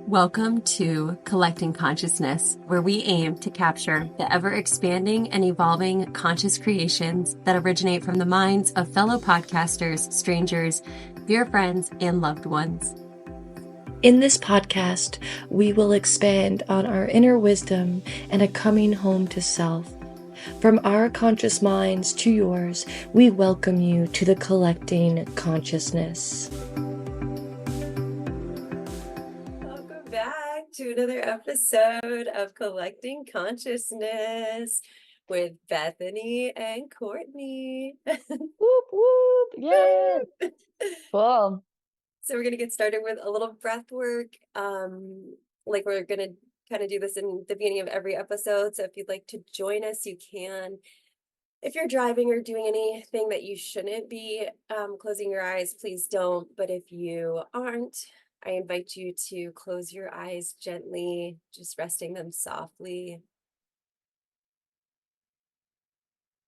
Welcome to Collecting Consciousness, where we aim to capture the ever-expanding and evolving conscious creations that originate from the minds of fellow podcasters, strangers, dear friends, and loved ones. In this podcast, we will expand on our inner wisdom and a coming home to self. From our conscious minds to yours, we welcome you to the Collecting Consciousness. Welcome back to another episode of Collecting Consciousness with Bethany and Courtney. Whoop, whoop, yeah. Cool. So we're going to get started with a little breath work. Like we're going to kind of do this in the beginning of every episode. So if you'd like to join us, you can. If you're driving or doing anything that you shouldn't be closing your eyes, please don't. But if you aren't, I invite you to close your eyes gently, just resting them softly.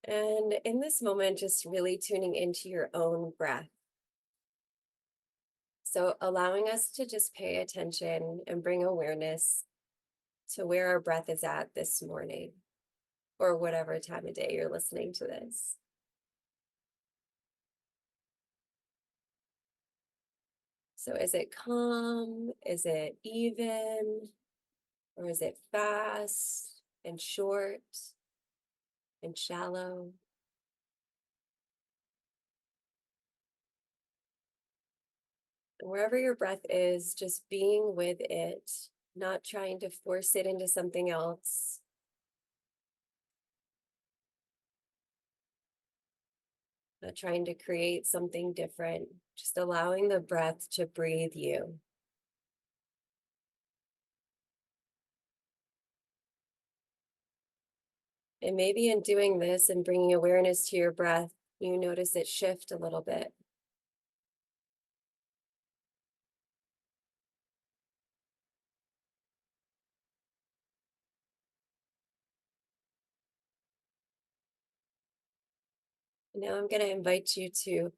And in this moment, just really tuning into your own breath. So allowing us to just pay attention and bring awareness to where our breath is at this morning, or whatever time of day you're listening to this. So is it calm? Is it even? Or is it fast and short and shallow? Wherever your breath is, just being with it, not trying to force it into something else. Not trying to create something different, just allowing the breath to breathe you. And maybe in doing this and bringing awareness to your breath, you notice it shift a little bit. Now I'm going to invite you to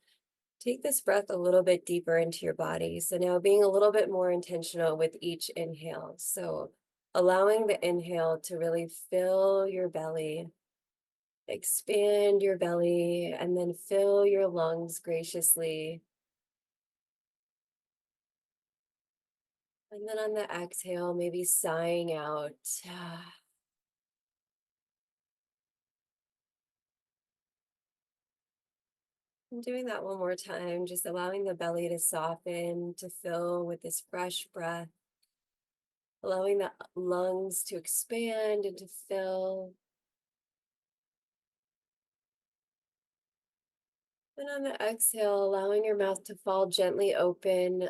take this breath a little bit deeper into your body. So now being a little bit more intentional with each inhale. So allowing the inhale to really fill your belly, expand your belly, and then fill your lungs graciously. And then on the exhale, maybe sighing out. And doing that one more time, just allowing the belly to soften, to fill with this fresh breath, allowing the lungs to expand and to fill. And on the exhale, allowing your mouth to fall gently open.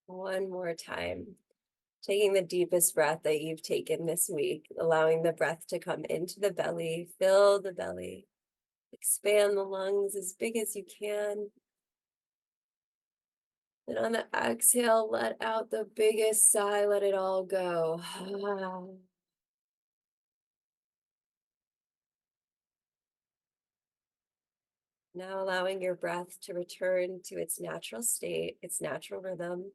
One more time. Taking the deepest breath that you've taken this week, allowing the breath to come into the belly, fill the belly, expand the lungs as big as you can. And on the exhale, let out the biggest sigh, let it all go. Now allowing your breath to return to its natural state, its natural rhythm.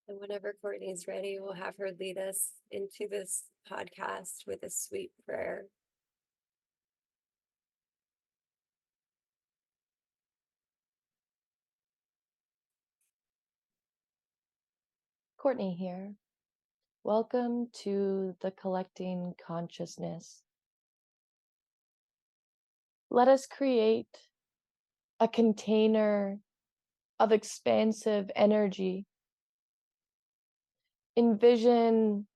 And whenever Courtney's ready, we'll have her lead us into this podcast with a sweet prayer. Courtney here. Welcome to the Collecting Consciousness. Let us create a container of expansive energy. Envision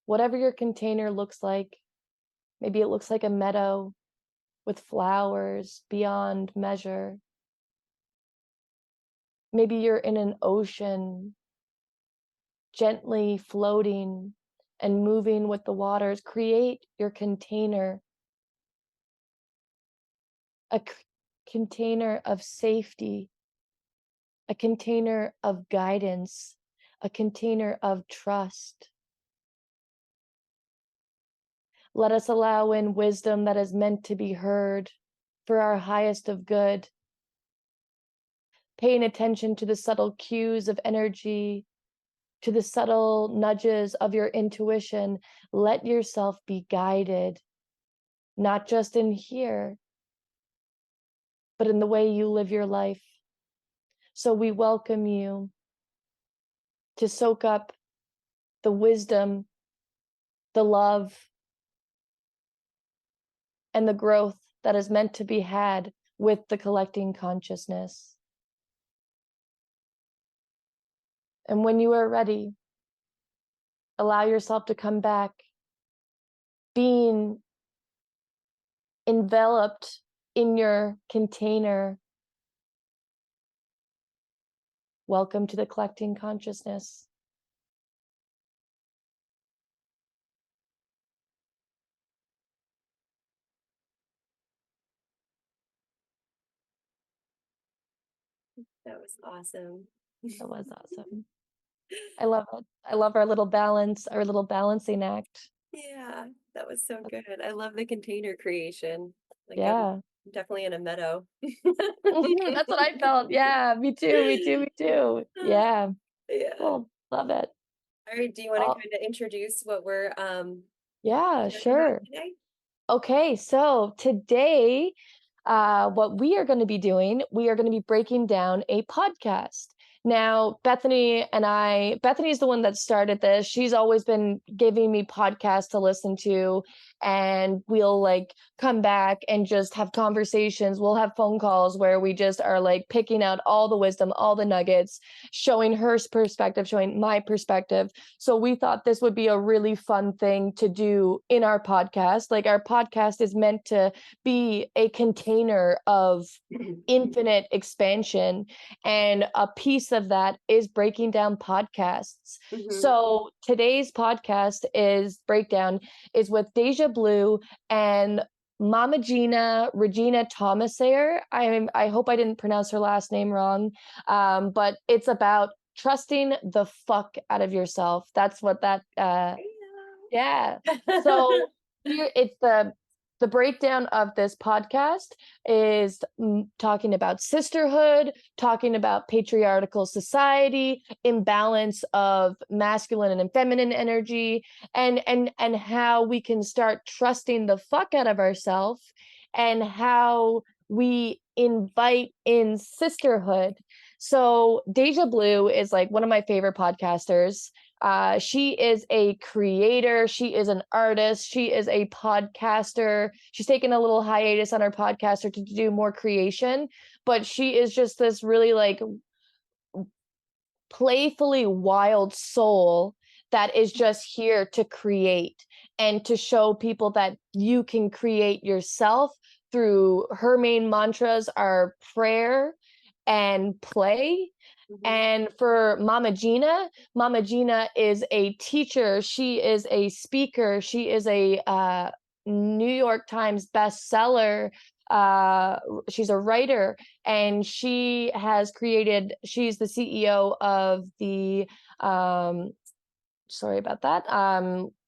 whatever your container looks like. Maybe it looks like a meadow with flowers beyond measure. Maybe you're in an ocean, gently floating and moving with the waters. Create your container, a container of safety, a container of guidance, a container of trust. Let us allow in wisdom that is meant to be heard for our highest of good, paying attention to the subtle cues of energy, to the subtle nudges of your intuition. Let yourself be guided, not just in here, but in the way you live your life. So we welcome you to soak up the wisdom, the love, and the growth that is meant to be had with the collecting consciousness. And when you are ready, allow yourself to come back, being enveloped in your container. Welcome to the collecting consciousness. That was awesome. That was awesome. I love it. I love our little balance, our little balancing act. Yeah, that was so good. I love the container creation. Like I'm Yeah. definitely in a meadow. That's what I felt. Yeah, me too, me too, me too. Yeah, Yeah. cool. Love it. All right, do you want to Well, kind of introduce what we're yeah, talking about sure. today? Okay, so today, what we are going to be doing, we are going to be breaking down a podcast. Now, Bethany is the one that started this. She's always been giving me podcasts to listen to, and we'll like come back and just have conversations. We'll have phone calls where we just are like picking out all the wisdom, all the nuggets, showing her perspective, showing my perspective. So we thought this would be a really fun thing to do in our podcast. Like our podcast is meant to be a container of infinite expansion, and a piece of that is breaking down podcasts. Hmm. So today's podcast is breakdown is with Deja Blue and Mama Gena, Regina Thomasair. I hope I didn't pronounce her last name wrong, but it's about trusting the fuck out of yourself. That's what that yeah. So here it's the breakdown of this podcast is talking about sisterhood, talking about patriarchal society, imbalance of masculine and feminine energy, and how we can start trusting the fuck out of ourselves, and how we invite in sisterhood. So Deja Blue is like one of my favorite podcasters. She is a creator. She is an artist. She is a podcaster. She's taken a little hiatus on her podcaster to do more creation, but she is just this really like playfully wild soul that is just here to create and to show people that you can create yourself. Through her main mantras are prayer and play. Hmm. And for Mama Gena is a teacher. She is a speaker. She is a New York Times bestseller. She's a writer, and she's the CEO of the um, sorry about that.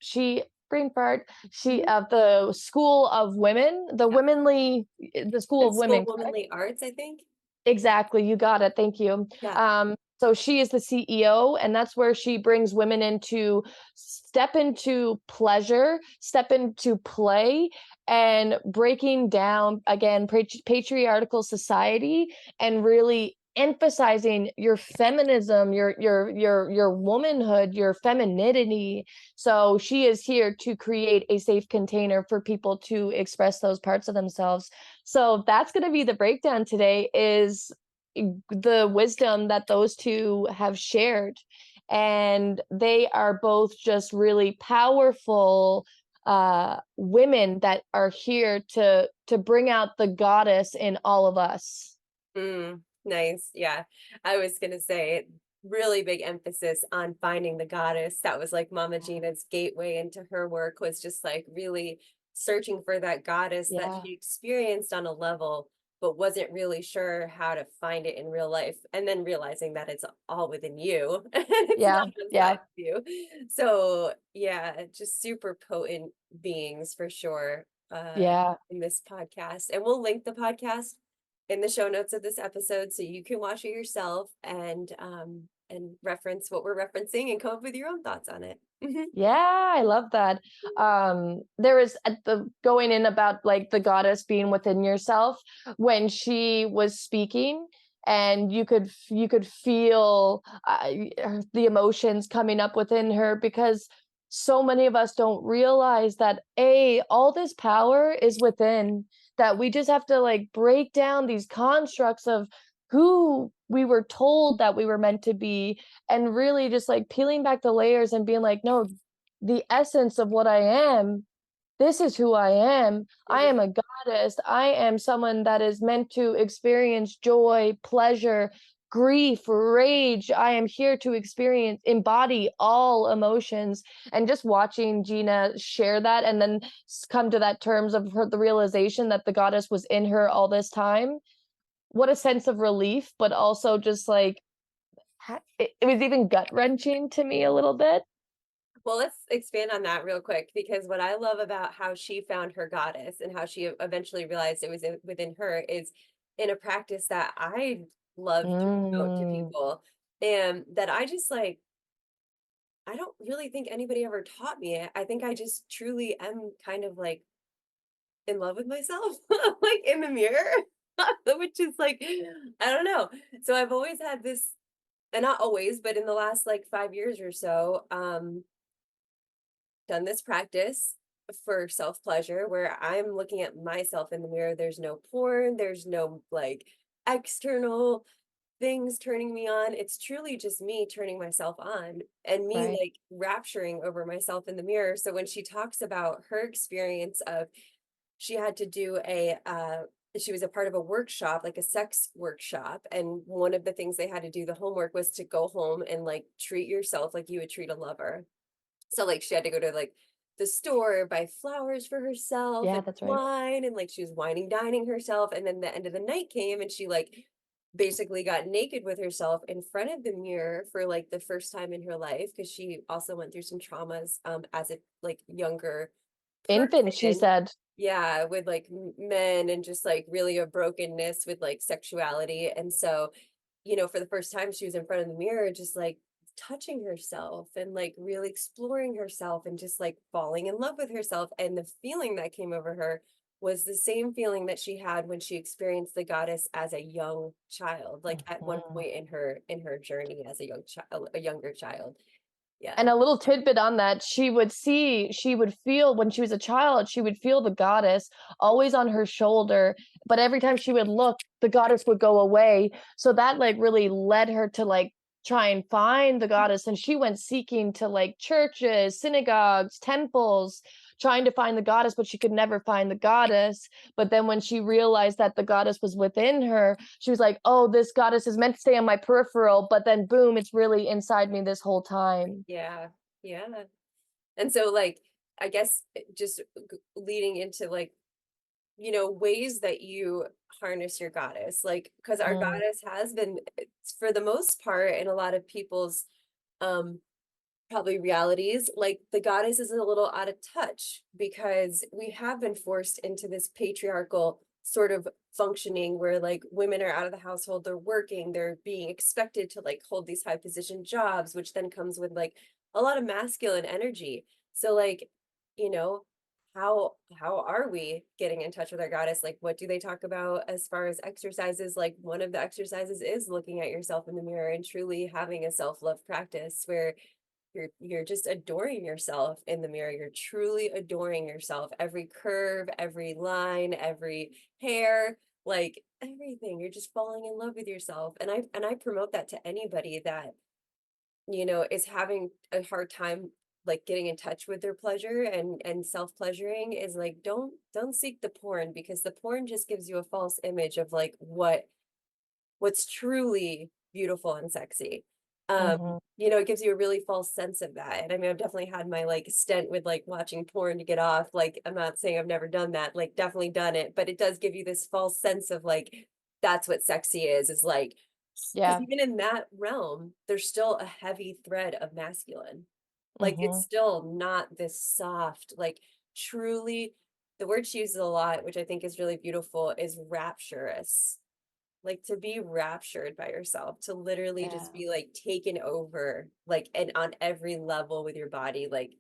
She brain fart. She Hmm. of the School of Women, Yeah. the School of It's School Women, of correct? Womanly Arts, I think. Exactly, you got it. Thank you. Yeah. So she is the CEO, and that's where she brings women into step into pleasure, step into play, and breaking down again patriarchal society, and really emphasizing your feminism, your womanhood, your femininity. So she is here to create a safe container for people to express those parts of themselves. So that's going to be the breakdown today, is the wisdom that those two have shared. And they are both just really powerful women that are here to bring out the goddess in all of us. Nice. Yeah. I was gonna say really big emphasis on finding the goddess. That was like Mama Gena's gateway into her work, was just like really searching for that goddess that Yeah. she experienced on a level. but wasn't really sure how to find it in real life, and then realizing that it's all within you and it's Yeah, not outside yeah, of you. So yeah, just super potent beings for sure, yeah. in this podcast. And we'll link the podcast in the show notes of this episode so you can watch it yourself and reference what we're referencing and come up with your own thoughts on it. Mhm. Yeah, I love that. There was at the going in about like the goddess being within yourself when she was speaking, and you could feel the emotions coming up within her, because so many of us don't realize that all this power is within, that we just have to like break down these constructs of who we were told that we were meant to be, and really just like peeling back the layers and being like, no, the essence of what I am, this is who I am. I am Mhm. a goddess. I am someone that is meant to experience joy, pleasure, grief, rage. I am here to embody all emotions. And just watching Gina share that and then come to that terms of the realization that the goddess was in her all this time. What a sense of relief, but also just like, it was even gut wrenching to me a little bit. Well, let's expand on that real quick because what I love about how she found her goddess and how she eventually realized it was within her is in a practice that I love to promote to Mm, people, and that I just like, I don't really think anybody ever taught me it. I think I just truly am kind of like in love with myself, like in the mirror, which is like, I don't know. So I've always had this, and not always, but in the last like 5 years or so, done this practice for self pleasure where I'm looking at myself in the mirror. There's no porn, there's no like external things turning me on. It's truly just me turning myself on and me right. like rapturing over myself in the mirror. So when she talks about her experience of she had to do she was a part of a workshop, like a sex workshop, and one of the things they had to do, the homework was to go home and like treat yourself like you would treat a lover. So, like, she had to go to, like, the store, buy flowers for herself Yeah, and that's right. wine, and, like, she was wining dining herself, and then the end of the night came, and she, like, basically got naked with herself in front of the mirror for, like, the first time in her life because she also went through some traumas, as a, like, younger Infant, she person. said. Yeah, with, like, m men and just, like, really a brokenness with, like, sexuality, and so for the first time, she was in front of the mirror, just like touching herself and like really exploring herself and just like falling in love with herself. And the feeling that came over her was the same feeling that she had when she experienced the goddess as a young child, like at one Mhm. point in her journey as a young child, a younger child. Yeah. And a little tidbit on that, she would feel when she was a child, she would feel the goddess always on her shoulder, but every time she would look, the goddess would go away. So that like really led her to like try and find the goddess. And she went seeking to like churches, synagogues, temples, trying to find the goddess, but she could never find the goddess. But then when she realized that the goddess was within her, she was like, oh, this goddess is meant to stay on my peripheral, but then boom, it's really inside me this whole time. Yeah. Yeah. And so like I guess just leading into like ways that you harness your goddess, like, because our Mm, goddess has been, for the most part, in a lot of people's um probably realities, like the goddess is a little out of touch because we have been forced into this patriarchal sort of functioning where like women are out of the household, they're working, they're being expected to like hold these high position jobs, which then comes with like a lot of masculine energy. So like, you know, how are we getting in touch with our goddess? Like what do they talk about as far as exercises? Like one of the exercises is looking at yourself in the mirror and truly having a self-love practice where you're just adoring yourself in the mirror. You're truly adoring yourself. Every curve, every line, every hair, like everything. You're just falling in love with yourself. And I promote that to anybody that, is having a hard time like getting in touch with their pleasure and self-pleasuring is like don't seek the porn because the porn just gives you a false image of like what's truly beautiful and sexy. Mhm. It gives you a really false sense of that. And I mean, I've definitely had my like stint with like watching porn to get off. Like, I'm not saying I've never done that, like, definitely done it, but it does give you this false sense of like, that's what sexy is like, because Yeah. even in that realm, there's still a heavy thread of masculine. Like, it's Mhm. still not this soft, like, truly, the word she uses a lot, which I think is really beautiful, is rapturous. Like, to be raptured by yourself, to literally just Yeah. be, like, taken over, like, and on every level with your body, like,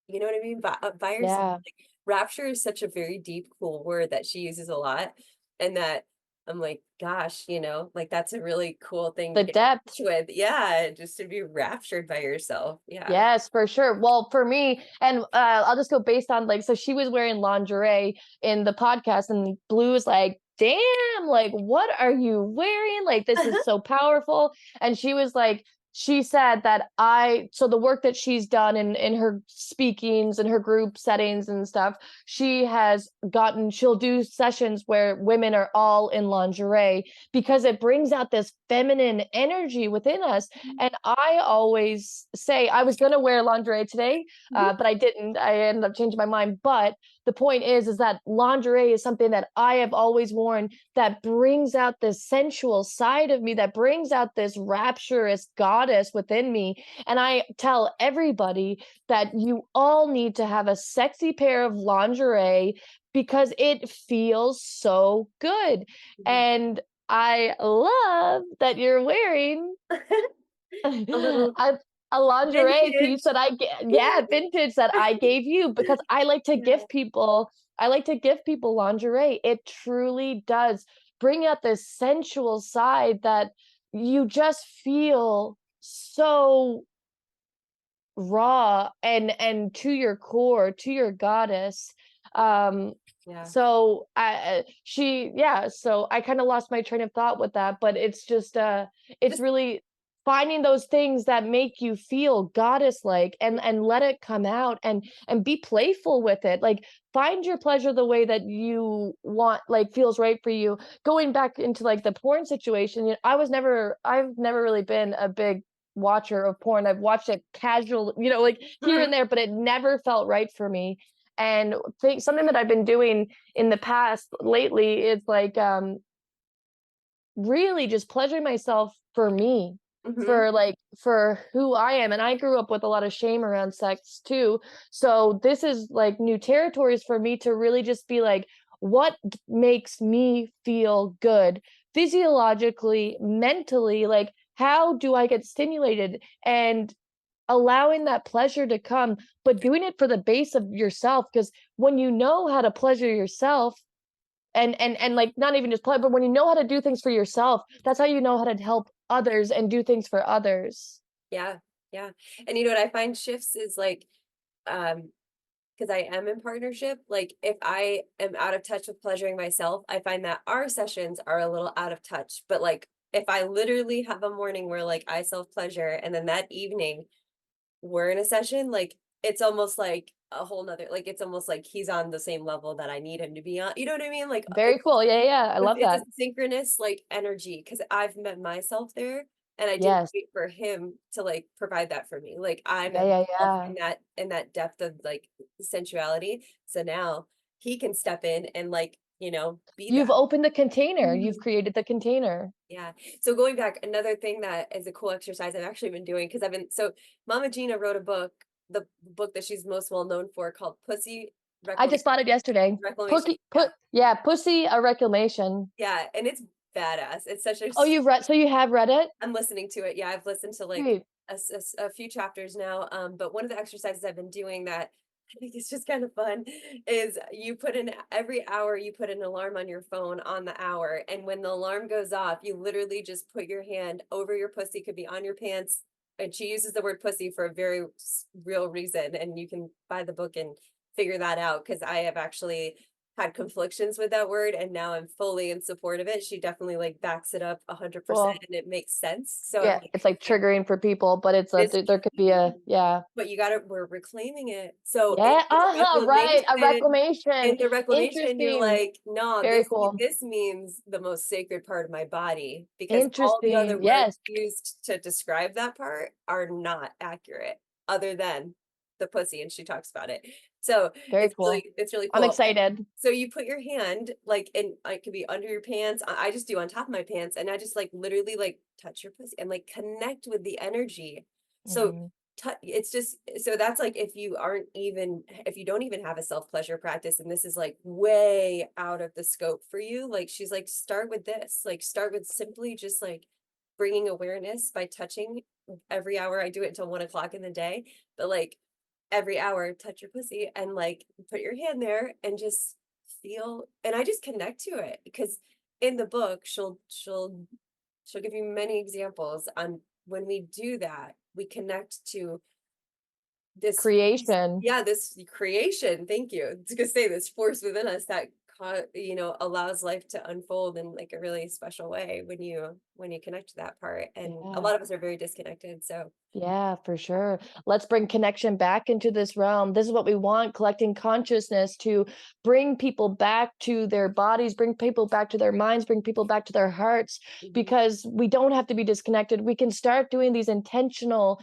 you know what I mean? By yourself. Yeah. Like, rapture is such a very deep, cool word that she uses a lot, and that I'm like, gosh, like, that's a really cool thing to The get in depth. touch with. Yeah, just to be raptured by yourself. Yeah. Yes, for sure. Well, for me, and I'll just go based on like, so she was wearing lingerie in the podcast, and Blue was like, "Damn, like, what are you wearing? Like, this is so powerful." And she was like, she said that so the work that she's done in her speakings and her group settings and stuff, she'll do sessions where women are all in lingerie because it brings out this feminine energy within us. And I always say I was gonna wear lingerie today, Mhm. but I didn't. I ended up changing my mind. But the point is that lingerie is something that I have always worn that brings out this sensual side of me, that brings out this rapturous goddess within me. And I tell everybody that you all need to have a sexy pair of lingerie because it feels so good. Mhm. And I love that you're wearing A little a lingerie piece vintage. that yeah, vintage that I gave you because Yeah. I like to give people lingerie. It truly does bring out this sensual side that you just feel so raw and to your core, to your goddess. Um, Yeah. so so I kind of lost my train of thought with that, but it's Just really finding those things that make you feel goddess like and let it come out and be playful with it. Like find your pleasure the way that you want, like feels right for you. Going back into like the porn situation, I've never really been a big watcher of porn. I've watched it casual, like here and mhm, there, but it never felt right for me. And think something that I've been doing in the past lately is like really just pleasuring myself for me, mhm, for who I am. And I grew up with a lot of shame around sex too. So this is like new territories for me to really just be like, what makes me feel good physiologically, mentally, like how do I get stimulated and allowing that pleasure to come, but doing it for the base of yourself. Because when you know how to pleasure yourself, and like not even just play, but when you know how to do things for yourself, that's how you know how to help others and do things for others. yeah, yeah, and you know what I find shifts is, like, um, because I am in partnership, like, if I am out of touch with pleasuring myself, I find that our sessions are a little out of touch, but, like, if I literally have a morning where, like, I self-pleasure and then that evening we're in a session, like, it's almost like a whole nother like, it's almost like he's on the same level that I need him to be on, you know what I mean? Like, Very cool. Yeah, yeah, yeah. I love it's a that. synchronous, like, energy because 'cause I've met myself there, and I didn't Yes. wait for him to, like, provide that for me, like, I Yeah, met yeah, myself yeah. in that depth of, like, sensuality, so now he can step in and, like, be You've that. opened the container. You've Mhm. created the container. Yeah. So going back, another thing that is a cool exercise I've actually been doing because Mama Gena wrote a book, the book that she's most well known for called Pussy I Reclamation. just bought it yesterday. Reclamation. Yeah. Pussy a reclamation. Yeah. And it's badass. It's such a Oh, you have read it? I'm listening to it. Yeah, I've listened to like Sweet. a few chapters now. But one of the exercises I've been doing that I think is just kind of fun is you put in every hour you put an alarm on your phone on the hour, and when the alarm goes off, you literally just put your hand over your pussy, could be on your pants. And she uses the word pussy for a very real reason, and you can buy the book and figure that out because I have actually had conflictions with that word, and now I'm fully in support of it. She definitely, like, backs it up 100% Well, and it makes sense. So I'm yeah, like, it's like triggering for people, but it's a "It's there could be a triggering, yeah. but you gotta we're reclaiming it." So Yeah, right, a reclamation. in the reclamation, you're Interesting. like, "No, Very cool. this means the most sacred part of my body, because all the other Interesting. words Yes, used to describe that part are not accurate, other than the pussy," and she talks about it. So, very cool. it's really I'm cool, and excited. so you put your hand, like, and it could be under your pants, I just do on top of my pants, and I just, like, literally, like, touch your pussy and, like, connect with the energy. So Mhm. it's just so that's like if you don't even have a self-pleasure practice and this is like way out of the scope for you, like she's like, start with this, like start with simply just like bringing awareness by touching every hour. I do it until 1 o'clock in the day, but like every hour touch your pussy and like put your hand there and just feel, and I just connect to it because in the book she'll give you many examples on when we do that, we connect to this force, Creation. yeah, this creation, thank you. I was gonna say this force within us that allows life to unfold in like a really special way when you connect to that part. And a Yeah. lot of us are very disconnected. So Yeah, for sure. Let's bring connection back into this realm. This is what we want, collecting consciousness to bring people back to their bodies, bring people back to their minds, bring people back to their hearts, mhm, because we don't have to be disconnected. We can start doing these intentional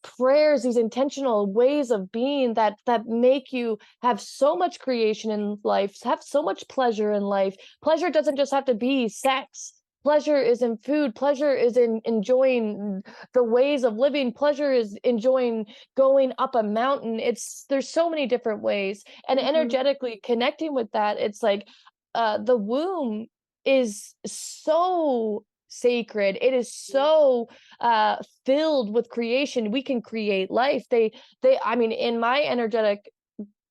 prayers, these intentional ways of being that make you have so much creation in life, have so much pleasure in life. Pleasure doesn't just have to be sex. Pleasure is in food. Pleasure is in enjoying the ways of living. Pleasure is enjoying going up a mountain. It's there's so many different ways. And mhm, energetically connecting with that, it's like the womb is so sacred. It is mhm, so uh filled with creation. We can create life. They I mean, in my energetic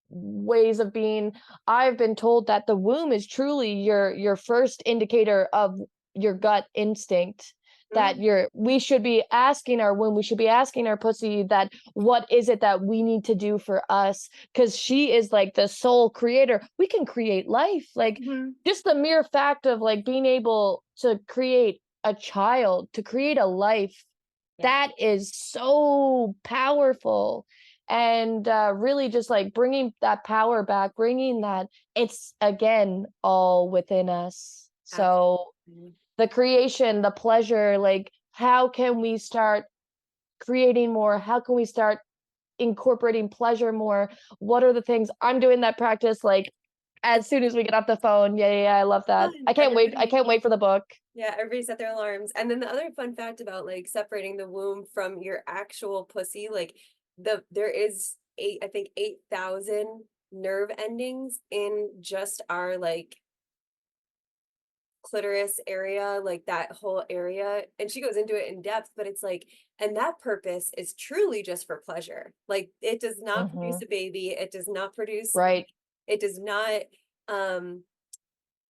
ways of being, I've been told that the womb is truly your first indicator of your gut instinct, that mhm, you're we should be asking our womb, we should be asking our pussy that what is it that we need to do for us, because she is like the sole creator. We can create life, like mhm. just the mere fact of like being able to create a child, to create a life, Yeah, that is so powerful. And really just like bringing that power back, bringing that, it's again all within us. So absolutely. the creation, the pleasure, like how can we start creating more? How can we start incorporating pleasure more? What are the things? I'm doing that practice like as It's soon as we get off the phone. Yeah, yeah, yeah, I love that. fun. I can't wait. I can't wait for the book. Yeah, everybody set their alarms. And then the other fun fact about like separating the womb from your actual pussy, like there is I think 8,000 nerve endings in just our like clitoris area, like that whole area. And she goes into it in depth, but it's like, and that purpose is truly just for pleasure. Like it does not Hmm. produce a baby. It does not produce, Right. it does not, um,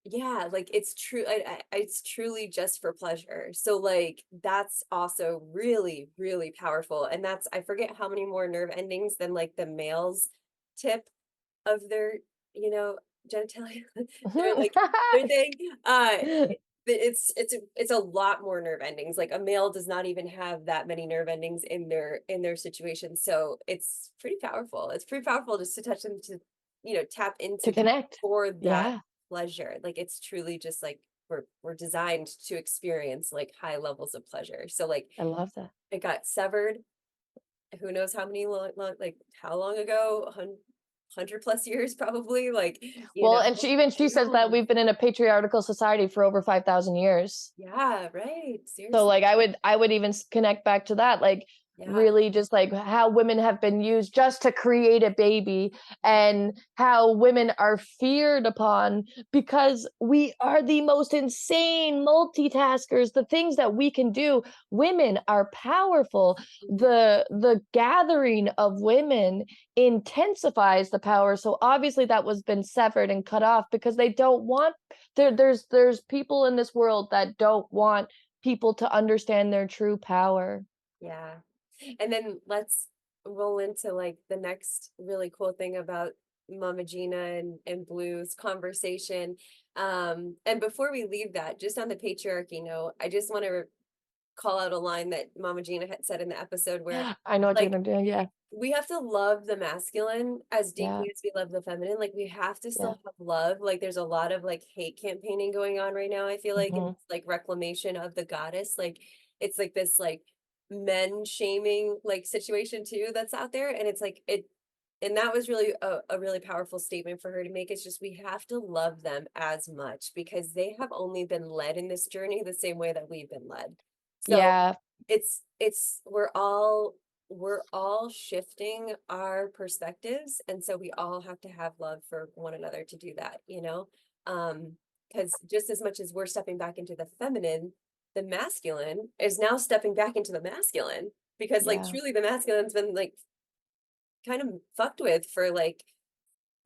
yeah, like it's true. It's truly just for pleasure. So like that's also really, really powerful. And that's I forget how many more nerve endings than like the male's tip of their, you know, genitalia. They're like their thing. It's a lot more nerve endings. Like a male does not even have that many nerve endings in their situation. So it's pretty powerful. It's pretty powerful just to touch them to, tap To into connect. for that Yeah, pleasure. Like it's truly just like we're designed to experience like high levels of pleasure. So like I love that. it got severed who knows how many like how long ago, 100 plus years probably, like, Well, and she who says that knows? we've been in a patriarchal society for over 5,000 years. Yeah, right, So seriously, like I would even connect back to that, like yeah, really just like how women have been used just to create a baby, mhm, and how women are feared upon because we are the most insane multitaskers. The things that we can do, women are powerful. mhm, The gathering of women intensifies the power. So obviously that was been severed and cut off because they don't want there's people in this world that don't want people to understand their true power. yeah, and then let's roll into, like, the next really cool thing about Mama Gena and Blue's conversation. And before we leave that, just on the patriarchy note, I just want to call out a line that Mama Gena had said in the episode where, I know what you're like, gonna do. Yeah, we have to love the masculine as yeah, deeply as we love the feminine. Like, we have to yeah. still have love. Like, there's a lot of like hate campaigning going on right now, I feel like, and Hmm. it's like reclamation of the goddess. Like, it's like this like men shaming like situation too that's out there. And it's like it and that was really a really powerful statement for her to make. It's just we have to love them as much because they have only been led in this journey the same way that we've been led. So Yeah. it's we're all shifting our perspectives, and so we all have to have love for one another to do that, you know? Because just as much as we're stepping back into the feminine, the masculine is now stepping back into the masculine because like Yeah. truly the masculine's been like kind of fucked with for like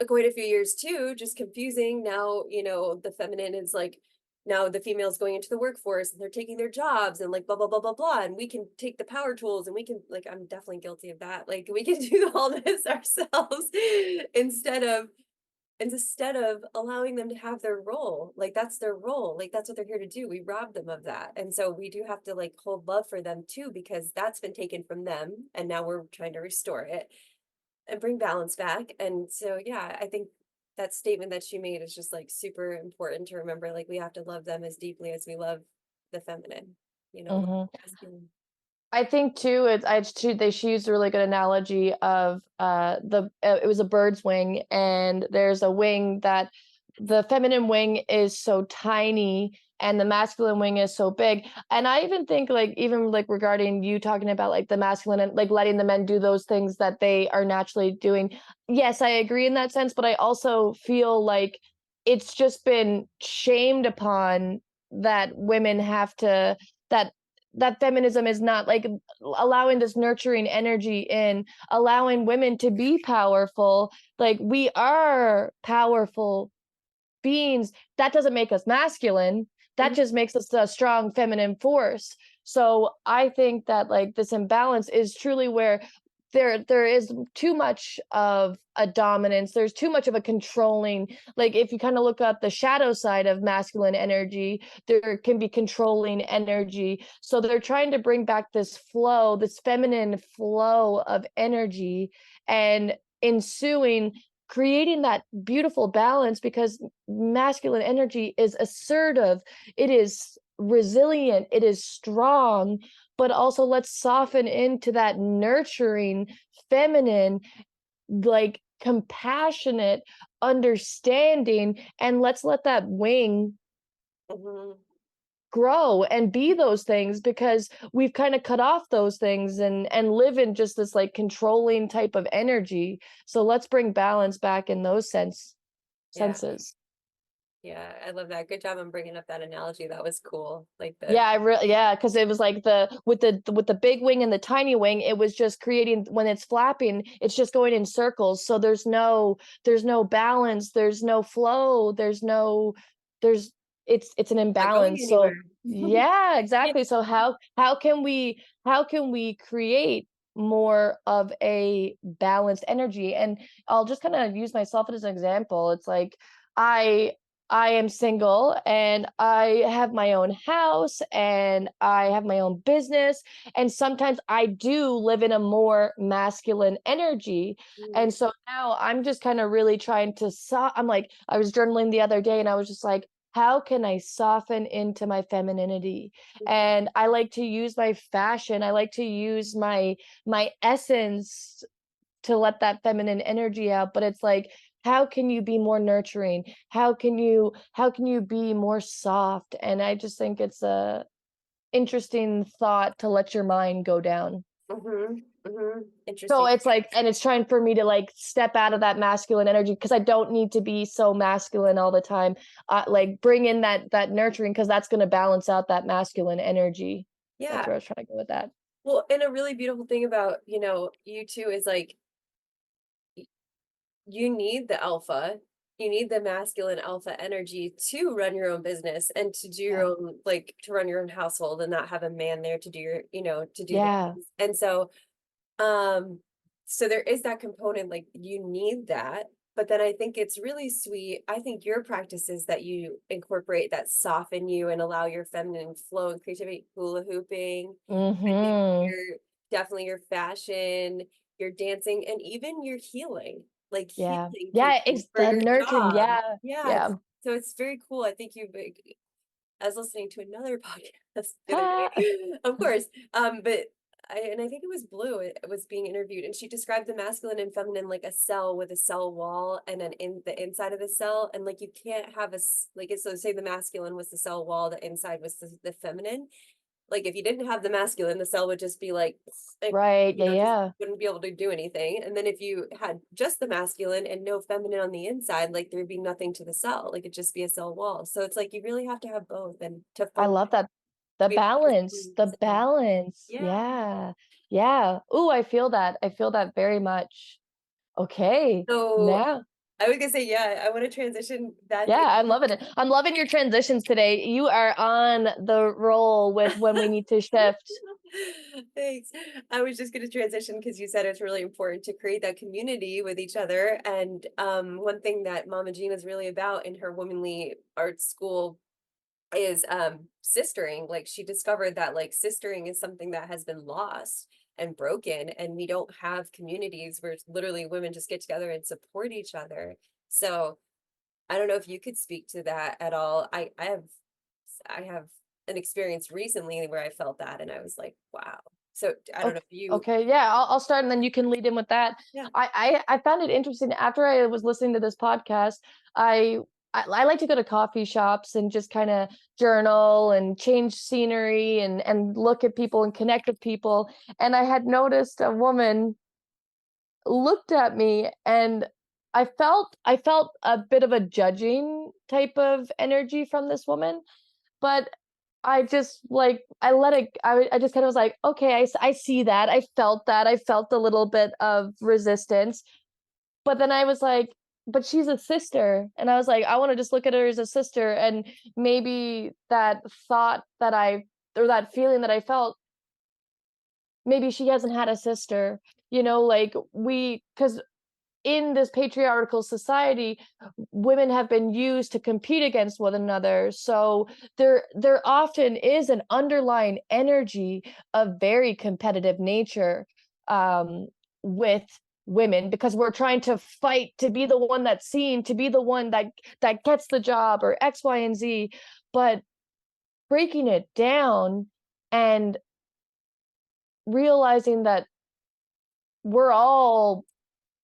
quite a few years too, just confusing. Now, the feminine is like now the females going into the workforce and they're taking their jobs and like blah blah blah blah blah. And we can take the power tools and we can like I'm definitely guilty of that. Like we can do all this ourselves instead of instead of allowing them to have their role. Like that's their role. Like that's what they're here to do. We rob them of that. And so we do have to like hold love for them too, because that's been taken from them. And now we're trying to restore it and bring balance back. And so, yeah, I think that statement that she made is just like super important to remember. Like, we have to love them as deeply as we love the feminine, love Hmm. the masculine. I think too, she used a really good analogy of it was a bird's wing, and there's a wing that the feminine wing is so tiny and the masculine wing is so big. And I even think, like, even like regarding you talking about like the masculine and like letting the men do those things that they are naturally doing. Yes, I agree in that sense, but I also feel like it's just been shamed upon that women have to that that feminism is not like allowing this nurturing energy in, allowing women to be powerful. Like, we are powerful beings. That doesn't make us masculine. That Mhm, just makes us a strong feminine force. So I think that like this imbalance is truly where there is too much of a dominance, there's too much of a controlling. Like, if you kind of look at the shadow side of masculine energy, there can be controlling energy. So they're trying to bring back this flow, this feminine flow of energy, and ensuing creating that beautiful balance, because masculine energy is assertive, it is resilient, it is strong, but also let's soften into that nurturing feminine, like compassionate understanding, and let's let that wing mhm, grow and be those things, because we've kind of cut off those things and live in just this like controlling type of energy. So let's bring balance back in those yeah, senses. yeah, I love that. Good job on bringing up that analogy. That was cool. Like the Yeah, I really, yeah, because it was like the big wing and the tiny wing, it was just creating, when it's flapping, it's just going in circles. So there's no balance, there's no flow, there's it's an not going imbalance. So anywhere. yeah, Yeah. exactly. So how can we create more of a balanced energy? And I'll just kind of use myself as an example. It's like I I am single and I have my own house and I have my own business. And sometimes I do live in a more masculine energy. Mm, And so now I'm just kind of really trying to, I'm like, I was journaling the other day and I was just like, how can I soften into my femininity? mhm, And I like to use my fashion. I like to use my essence to let that feminine energy out. But it's like, how can you be more nurturing? How can you be more soft? And I just think it's a interesting thought to let your mind go down. mhm, mhm. So Interesting. it's like, and it's trying for me to like step out of that masculine energy, because I don't need to be so masculine all the time. Like, bring in that nurturing, because that's going to balance out that masculine energy. That's Yeah. where I was trying to go with that. Well, and a really beautiful thing about, you two is like you need the alpha. You need the masculine alpha energy to run your own business and to do your Yeah. own, like to run your own household and not have a man there to do to do the Yeah. things. And so, so there is that component, like you need that. But then I think it's really sweet. I think your practice is that you incorporate that soften you and allow your feminine flow and creativity, hula hooping. I think Mhm. you're definitely your fashion, your dancing, and even your healing. Like Yeah. healing Yeah, people it's for the your nurturing. job. Yeah. Yeah, Yeah. so it's very cool. I think I was listening to another podcast the other Ah. day, of course, but I think it was Blue, it was being interviewed, and she described the masculine and feminine like a cell with a cell wall and then in the inside of the cell, and like you can't have like so say the masculine was the cell wall, the inside was the feminine. Like if you didn't have the masculine, the cell would just be like, Right. Yeah, just yeah. wouldn't be able to do anything. And then if you had just the masculine and no feminine on the inside, like there'd be nothing to the cell. Like it'd just be a cell wall. So it's like you really have to have both and to I function, love that. to The be able to balance, perceive. the So balance. yeah. Yeah. Yeah. Ooh, I feel that. I feel that very much. Okay. So Now, I was gonna say, yeah, I want to transition back yeah, I'm in. loving it. I'm loving your transitions today. You are on the roll with when we need to shift. Thanks. I was just going to transition because you said it's really important to create that community with each other. And one thing that Mama Gina is really about in her womanly art school is sistering. Like she discovered that like sistering is something that has been lost and broken, and we don't have communities where literally women just get together and support each other. So I don't know if you could speak to that at all. I have an experience recently where I felt that and I was like, wow. So I don't know Okay. if you. Okay. Yeah, I'll start and then you can lead in with that. Yeah. I found it interesting after I was listening to this podcast. I I like to go to coffee shops and just kind of journal and change scenery and look at people and connect with people. And I had noticed a woman looked at me and I felt a bit of a judging type of energy from this woman, but I just like I let it I just kind of was like, okay, I see that. I felt that. I felt a little bit of resistance. But then I was like, but she's a sister. And I was like, I want to just look at her as a sister. And maybe that thought that I or that feeling that I felt, maybe she hasn't had a sister, like because in this patriarchal society, women have been used to compete against one another. So there often is an underlying energy of very competitive nature um, with women because we're trying to fight to be the one that's seen, to be the one that gets the job or X, Y, and Z. But breaking it down and realizing that we're all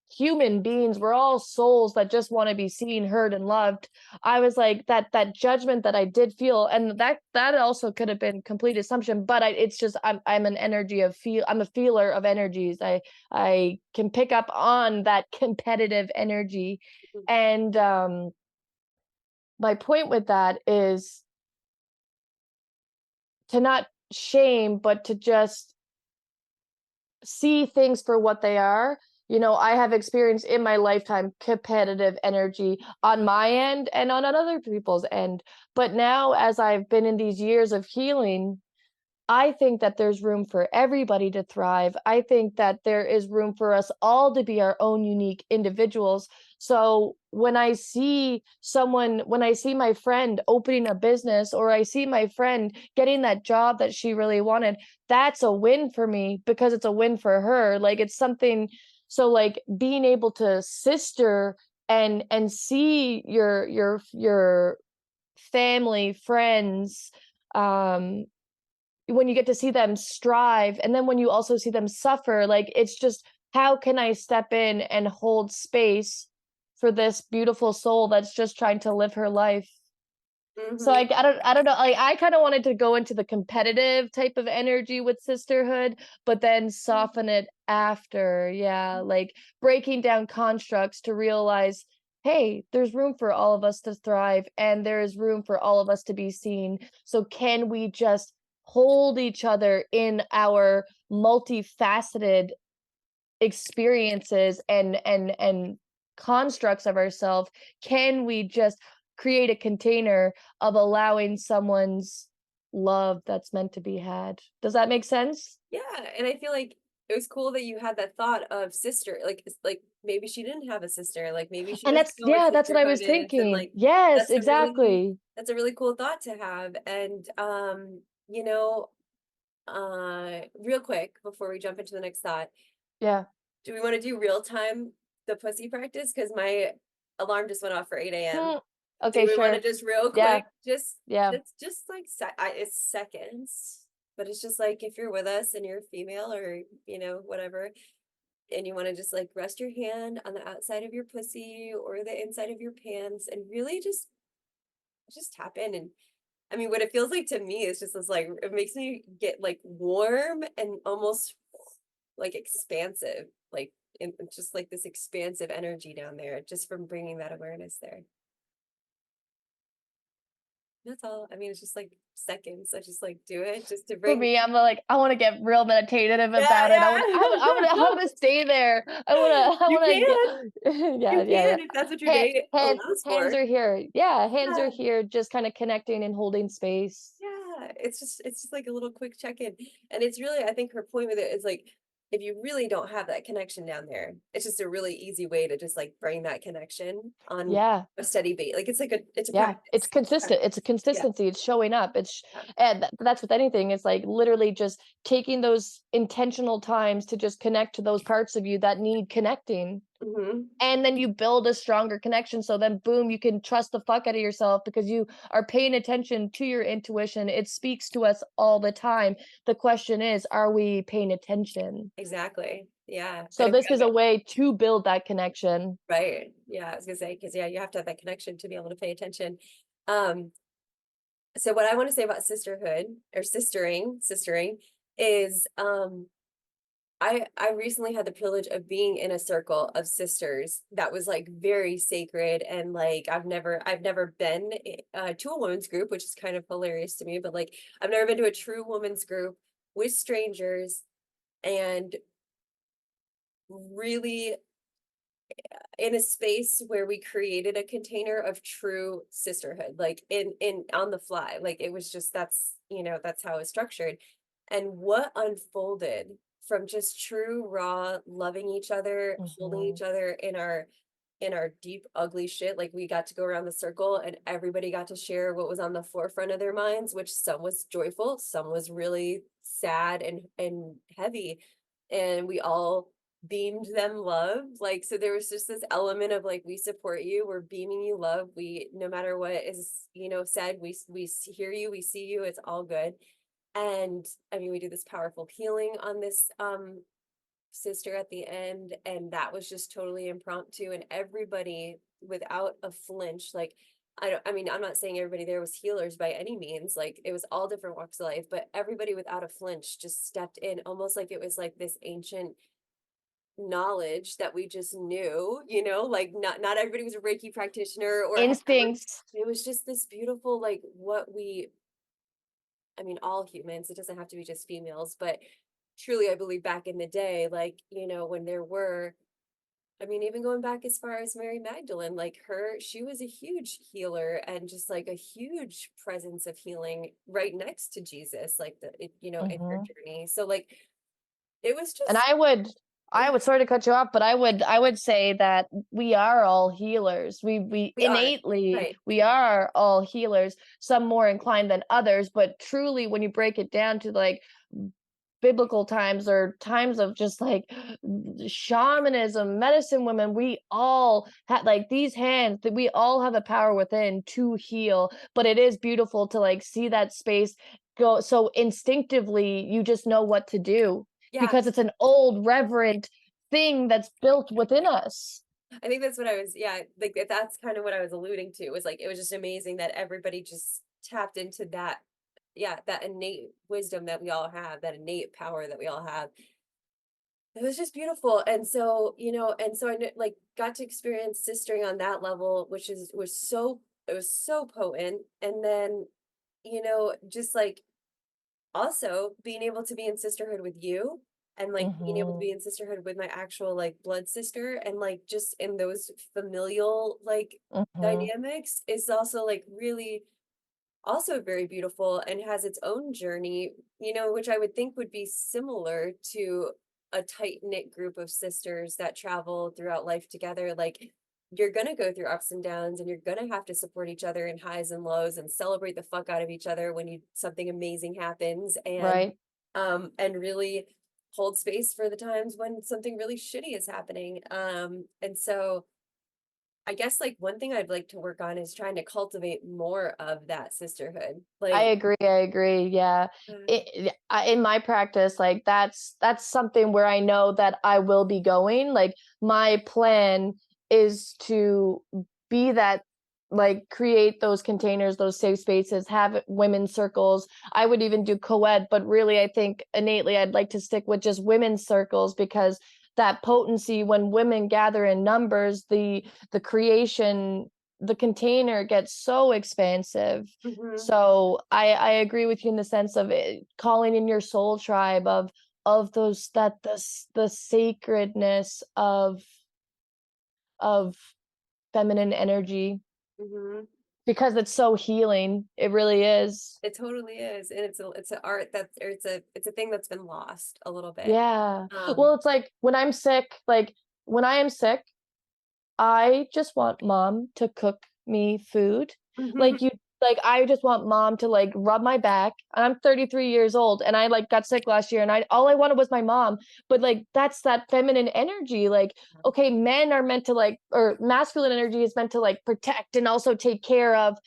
human beings, we're all souls that just want to be seen, heard, and loved. I was like, that judgment that I did feel, and that also could have been complete assumption, but it's just I'm an energy of I'm a feeler of energies. I can pick up on that competitive energy. And my point with that is to not shame, but to just see things for what they are. I have experienced in my lifetime competitive energy on my end and on other people's end. But now, as I've been in these years of healing, I think that there's room for everybody to thrive. I think that there is room for us all to be our own unique individuals. So when I see my friend opening a business or I see my friend getting that job that she really wanted, that's a win for me because it's a win for her. Like it's something, so like being able to sister and see your family, friends, um when you get to see them strive and then when you also see them suffer, like it's just how can I step in and hold space for this beautiful soul that's just trying to live her life. So Hmm. I don't know, like I kind of wanted to go into the competitive type of energy with sisterhood, but then soften it after. Yeah, like breaking down constructs to realize, hey, there's room for all of us to thrive and there is room for all of us to be seen. So can we just hold each other in our multifaceted experiences and constructs of ourselves? Can we just create a container of allowing someone's love that's meant to be had? Does that make sense? Yeah, and I feel like it was cool that you had that thought of sister, like maybe she didn't have a sister, like, maybe she And doesn't that's know what yeah, that's what I was sisterhood is, and, thinking. like, Yes, that's a really exactly. that's a really cool thought to have, and, you know, real quick before we jump into the next thought, Yeah. do we wanna do real time the pussy practice? Because my alarm just went off for 8 a.m. Hmm. Do Okay, we wanna sure. just real Yeah, quick, just yeah. just like it's seconds, but it's just like if you're with us and you're female or, whatever, and you wanna just, like, rest your hand on the outside of your pussy or the inside of your pants and really just tap in, and I mean, what it feels like to me is just this, like, it makes me get, like, warm and almost, like, expansive, like, and just, like, this expansive energy down there just from bringing that awareness there. That's all. I mean, it's just, like, seconds. I just, like, do it just to For bring. me, I'm like, I wanna get real meditative Yeah, about it. I yeah. wanna stay there. I You wanna get can. yeah, You yeah, yeah. can if that's what your day allows Hands for. are here. Yeah, hands are Yeah. here, just kinda connecting and holding space. Yeah, it's just like a little quick check-in, and it's really I think her point with it is, like, if you really don't have that connection down there, it's just a really easy way to just, like, bring that connection on Yeah. a steady base. Like, it's a Yeah, it's practice. consistent. It's a Yeah, consistency. It's showing up. yeah. And that's with anything. It's like literally just taking those intentional times to just connect to those parts of you that need connecting. Mhm. And then you build a stronger connection. So then, boom, you can trust the fuck out of yourself because you are paying attention to your intuition. It speaks to us all the time. The question is, are we paying attention? Exactly. Yeah, So and if this you is a haven't. way to build that connection. Right. Yeah, I was gonna say because yeah, you have to have that connection to be able to pay attention. Um, so what I wanna say about sisterhood or sistering is, I recently had the privilege of being in a circle of sisters that was, like, very sacred, and, like, I've never been, to a women's group, which is kind of hilarious to me, but, like, I've never been to a true women's group with strangers and really in a space where we created a container of true sisterhood, like, in on the fly, like, it was just that's how it's structured, and what unfolded from just true, raw loving each other, holding Mhm. each other in our deep, ugly shit, like, we got to go around the circle, and everybody got to share what was on the forefront of their minds, which some was joyful, some was really sad and heavy, and we all beamed them love, like, so there was just this element of, like, "We support you, we're beaming you love, we no matter what is, said, we hear you, we see you, it's all good." And, I mean, we did this powerful healing on this, sister at the end, and that was just totally impromptu, and everybody without a flinch, like, I mean, I'm not saying everybody there was healers by any means, like, it was all different walks of life, but everybody without a flinch just stepped in almost like it was, like, this ancient knowledge that we just knew, like, not everybody was a Reiki practitioner or Instincts. it was just this beautiful, like, I mean, all humans, it doesn't have to be just females, but truly, I believe back in the day, like, when there were, I mean, even going back as far as Mary Magdalene, like she was a huge healer and just like a huge presence of healing right next to Jesus, like in her Mhm. journey. So like it was And just, I would sorry to cut you off, but I would say that we are all healers. We we are, innately right. we are all healers, some more inclined than others, but truly when you break it down to like biblical times or times of just like shamanism, medicine women, we all had like these hands that we all have a power within to heal. But it is beautiful to like see that space go so instinctively, you just know what to do Yeah. because it's an old reverent thing that's built within us. I think that's what I was, yeah, like that's kind of what I was alluding to was like, it was just amazing that everybody just tapped into that, yeah, that innate wisdom that we all have, that innate power that we all have. It was just beautiful, and so, like, got to experience sistering on that level, which it was so potent, and then, just, like, also being able to be in sisterhood with you, and, like, being able to Mhm. be in sisterhood with my actual, like, blood sister, and, like, just in those familial, like, Mhm. dynamics is also, like, really also very beautiful and has its own journey, which I would think would be similar to a tight knit group of sisters that travel throughout life together, like you're gonna go through ups and downs and you're gonna have to support each other in highs and lows and celebrate the fuck out of each other when something amazing happens Right. and really hold space for the times when something really shitty is happening. And so I guess like one thing I'd like to work on is trying to cultivate more of that sisterhood. I Like, agree, I agree, yeah. In my practice, like, that's something where I know that I will be going, like, my plan is to be that, like, create those containers, those safe spaces, have women's circles. I would even do co-ed, but really, I think innately I'd like to stick with just women's circles because that potency when women gather in numbers, the creation, the container gets so expansive. mhm, So I agree with you in the sense of it, calling in your soul tribe of those that the sacredness of feminine energy mhm. because it's so healing. It really is. It totally is, and it's an art that's or it's a thing that's been lost a little bit. Yeah. Well, Um, it's like when I'm sick, like when I am sick, I just want mom to cook me food. mhm, Like you like I just want mom to like rub my back. I'm 33 years old and I like got sick last year and I all I wanted was my mom. But like that's that feminine energy. Like, okay, men are meant to like or masculine energy is meant to like protect and also take care of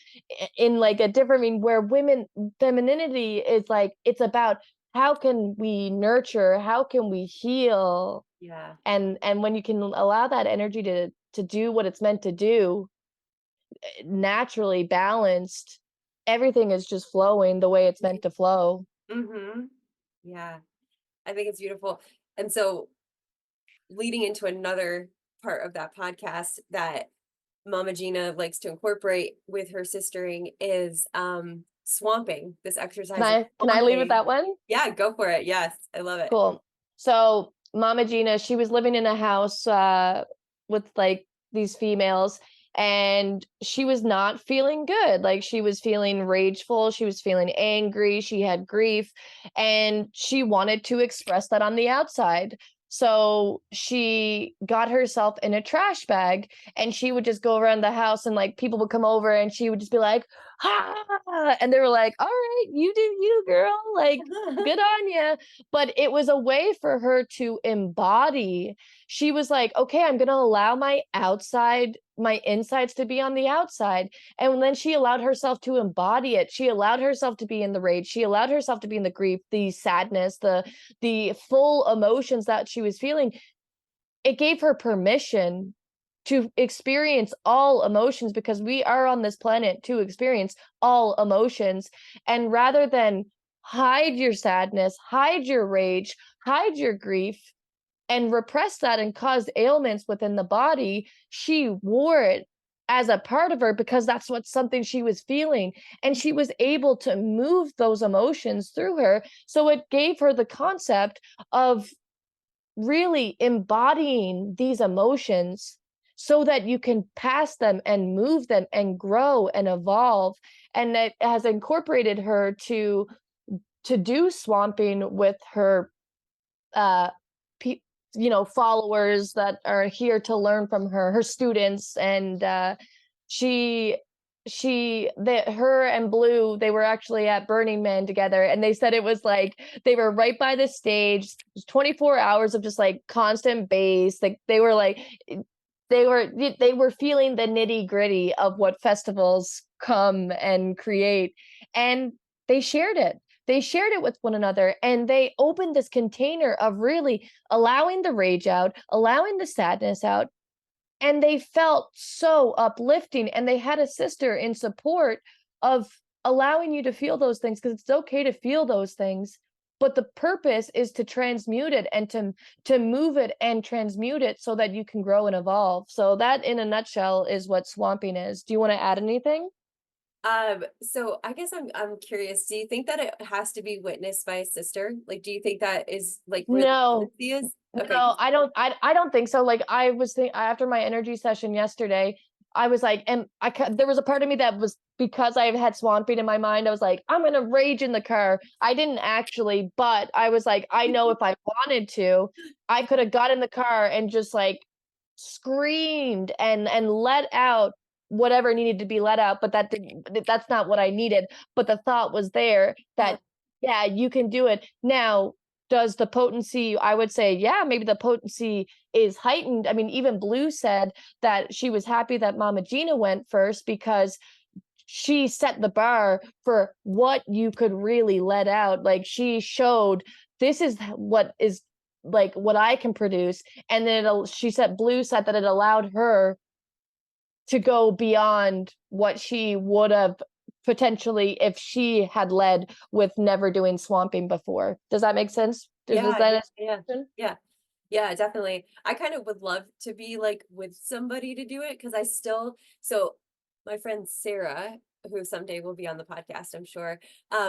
in like a different I mean where women femininity is like it's about how can we nurture, how can we heal, yeah, and when you can allow that energy to do what it's meant to do, naturally balanced, everything is just flowing the way it's meant to flow. mhm, yeah. I think it's beautiful, and so leading into another part of that podcast that Mama Gina likes to incorporate with her sistering is swamping, this Can exercise of I lead with swamping. that one? Yeah, go for it. Yes, I love it. Cool. So Mama Gina, she was living in a house with like these females, and she was not feeling good. Like she was feeling rageful, she was feeling angry, she had grief, and she wanted to express that on the outside. So she got herself in a trash bag and she would just go around the house and like people would come over and she would just be like, ah, and they were like, all right, you do you, girl, like good on you. But it was a way for her to embody. She was like, okay, I'm going to allow my insides to be on the outside. And then she allowed herself to embody it. She allowed herself to be in the rage. She allowed herself to be in the grief, the sadness, the full emotions that she was feeling. It gave her permission to experience all emotions because we are on this planet to experience all emotions. And rather than hide your sadness, hide your rage, hide your grief, and repress that and cause ailments within the body, she wore it as a part of her because that's what something she was feeling. And she was able to move those emotions through her. So it gave her the concept of really embodying these emotions so that you can pass them and move them and grow and evolve, and that has incorporated her to do swamping with her uh pe- followers that are here to learn from her students. And she that her and Blue, they were actually at Burning Man together, and they said it was like they were right by the stage, 24 hours of just like constant bass. Like they were feeling the nitty gritty of what festivals come and create, and they shared it. They shared it with one another, and they opened this container of really allowing the rage out, allowing the sadness out, and they felt so uplifting. And they had a sister in support of allowing you to feel those things because it's okay to feel those things. But the purpose is to transmute it and to move it and transmute it so that you can grow and evolve. So that in a nutshell is what swamping is. Do you want to add anything? So I guess I'm curious, do you think that it has to be witnessed by a sister? Like, do you think that is like where the No, potency is? Okay, no, I don't think so. Like I was thinking after my energy session yesterday, I was like, and there was a part of me that was, because I had swamping in my mind, I was like, I'm gonna rage in the car. I didn't actually, but I was like, I know if I wanted to, I could have got in the car and just like screamed and let out whatever needed to be let out, but that's not what I needed. But the thought was there Uh, that, yeah, you can do it. Now, does the potency, I would say, yeah, maybe the potency is heightened. I mean, even Blue said that she was happy that Mama Gena went first because she set the bar for what you could really let out. Like, she showed, this is what is like what I can produce. And then she said, Blue said that it allowed her to go beyond what she would have potentially if she had led with never doing swamping before. Does that make sense? Does yeah, that yeah, answer yeah, your question? yeah. Yeah, definitely. I kind of would love to be like with somebody to do it because I still so my friend Sarah, who someday will be on the podcast, I'm sure.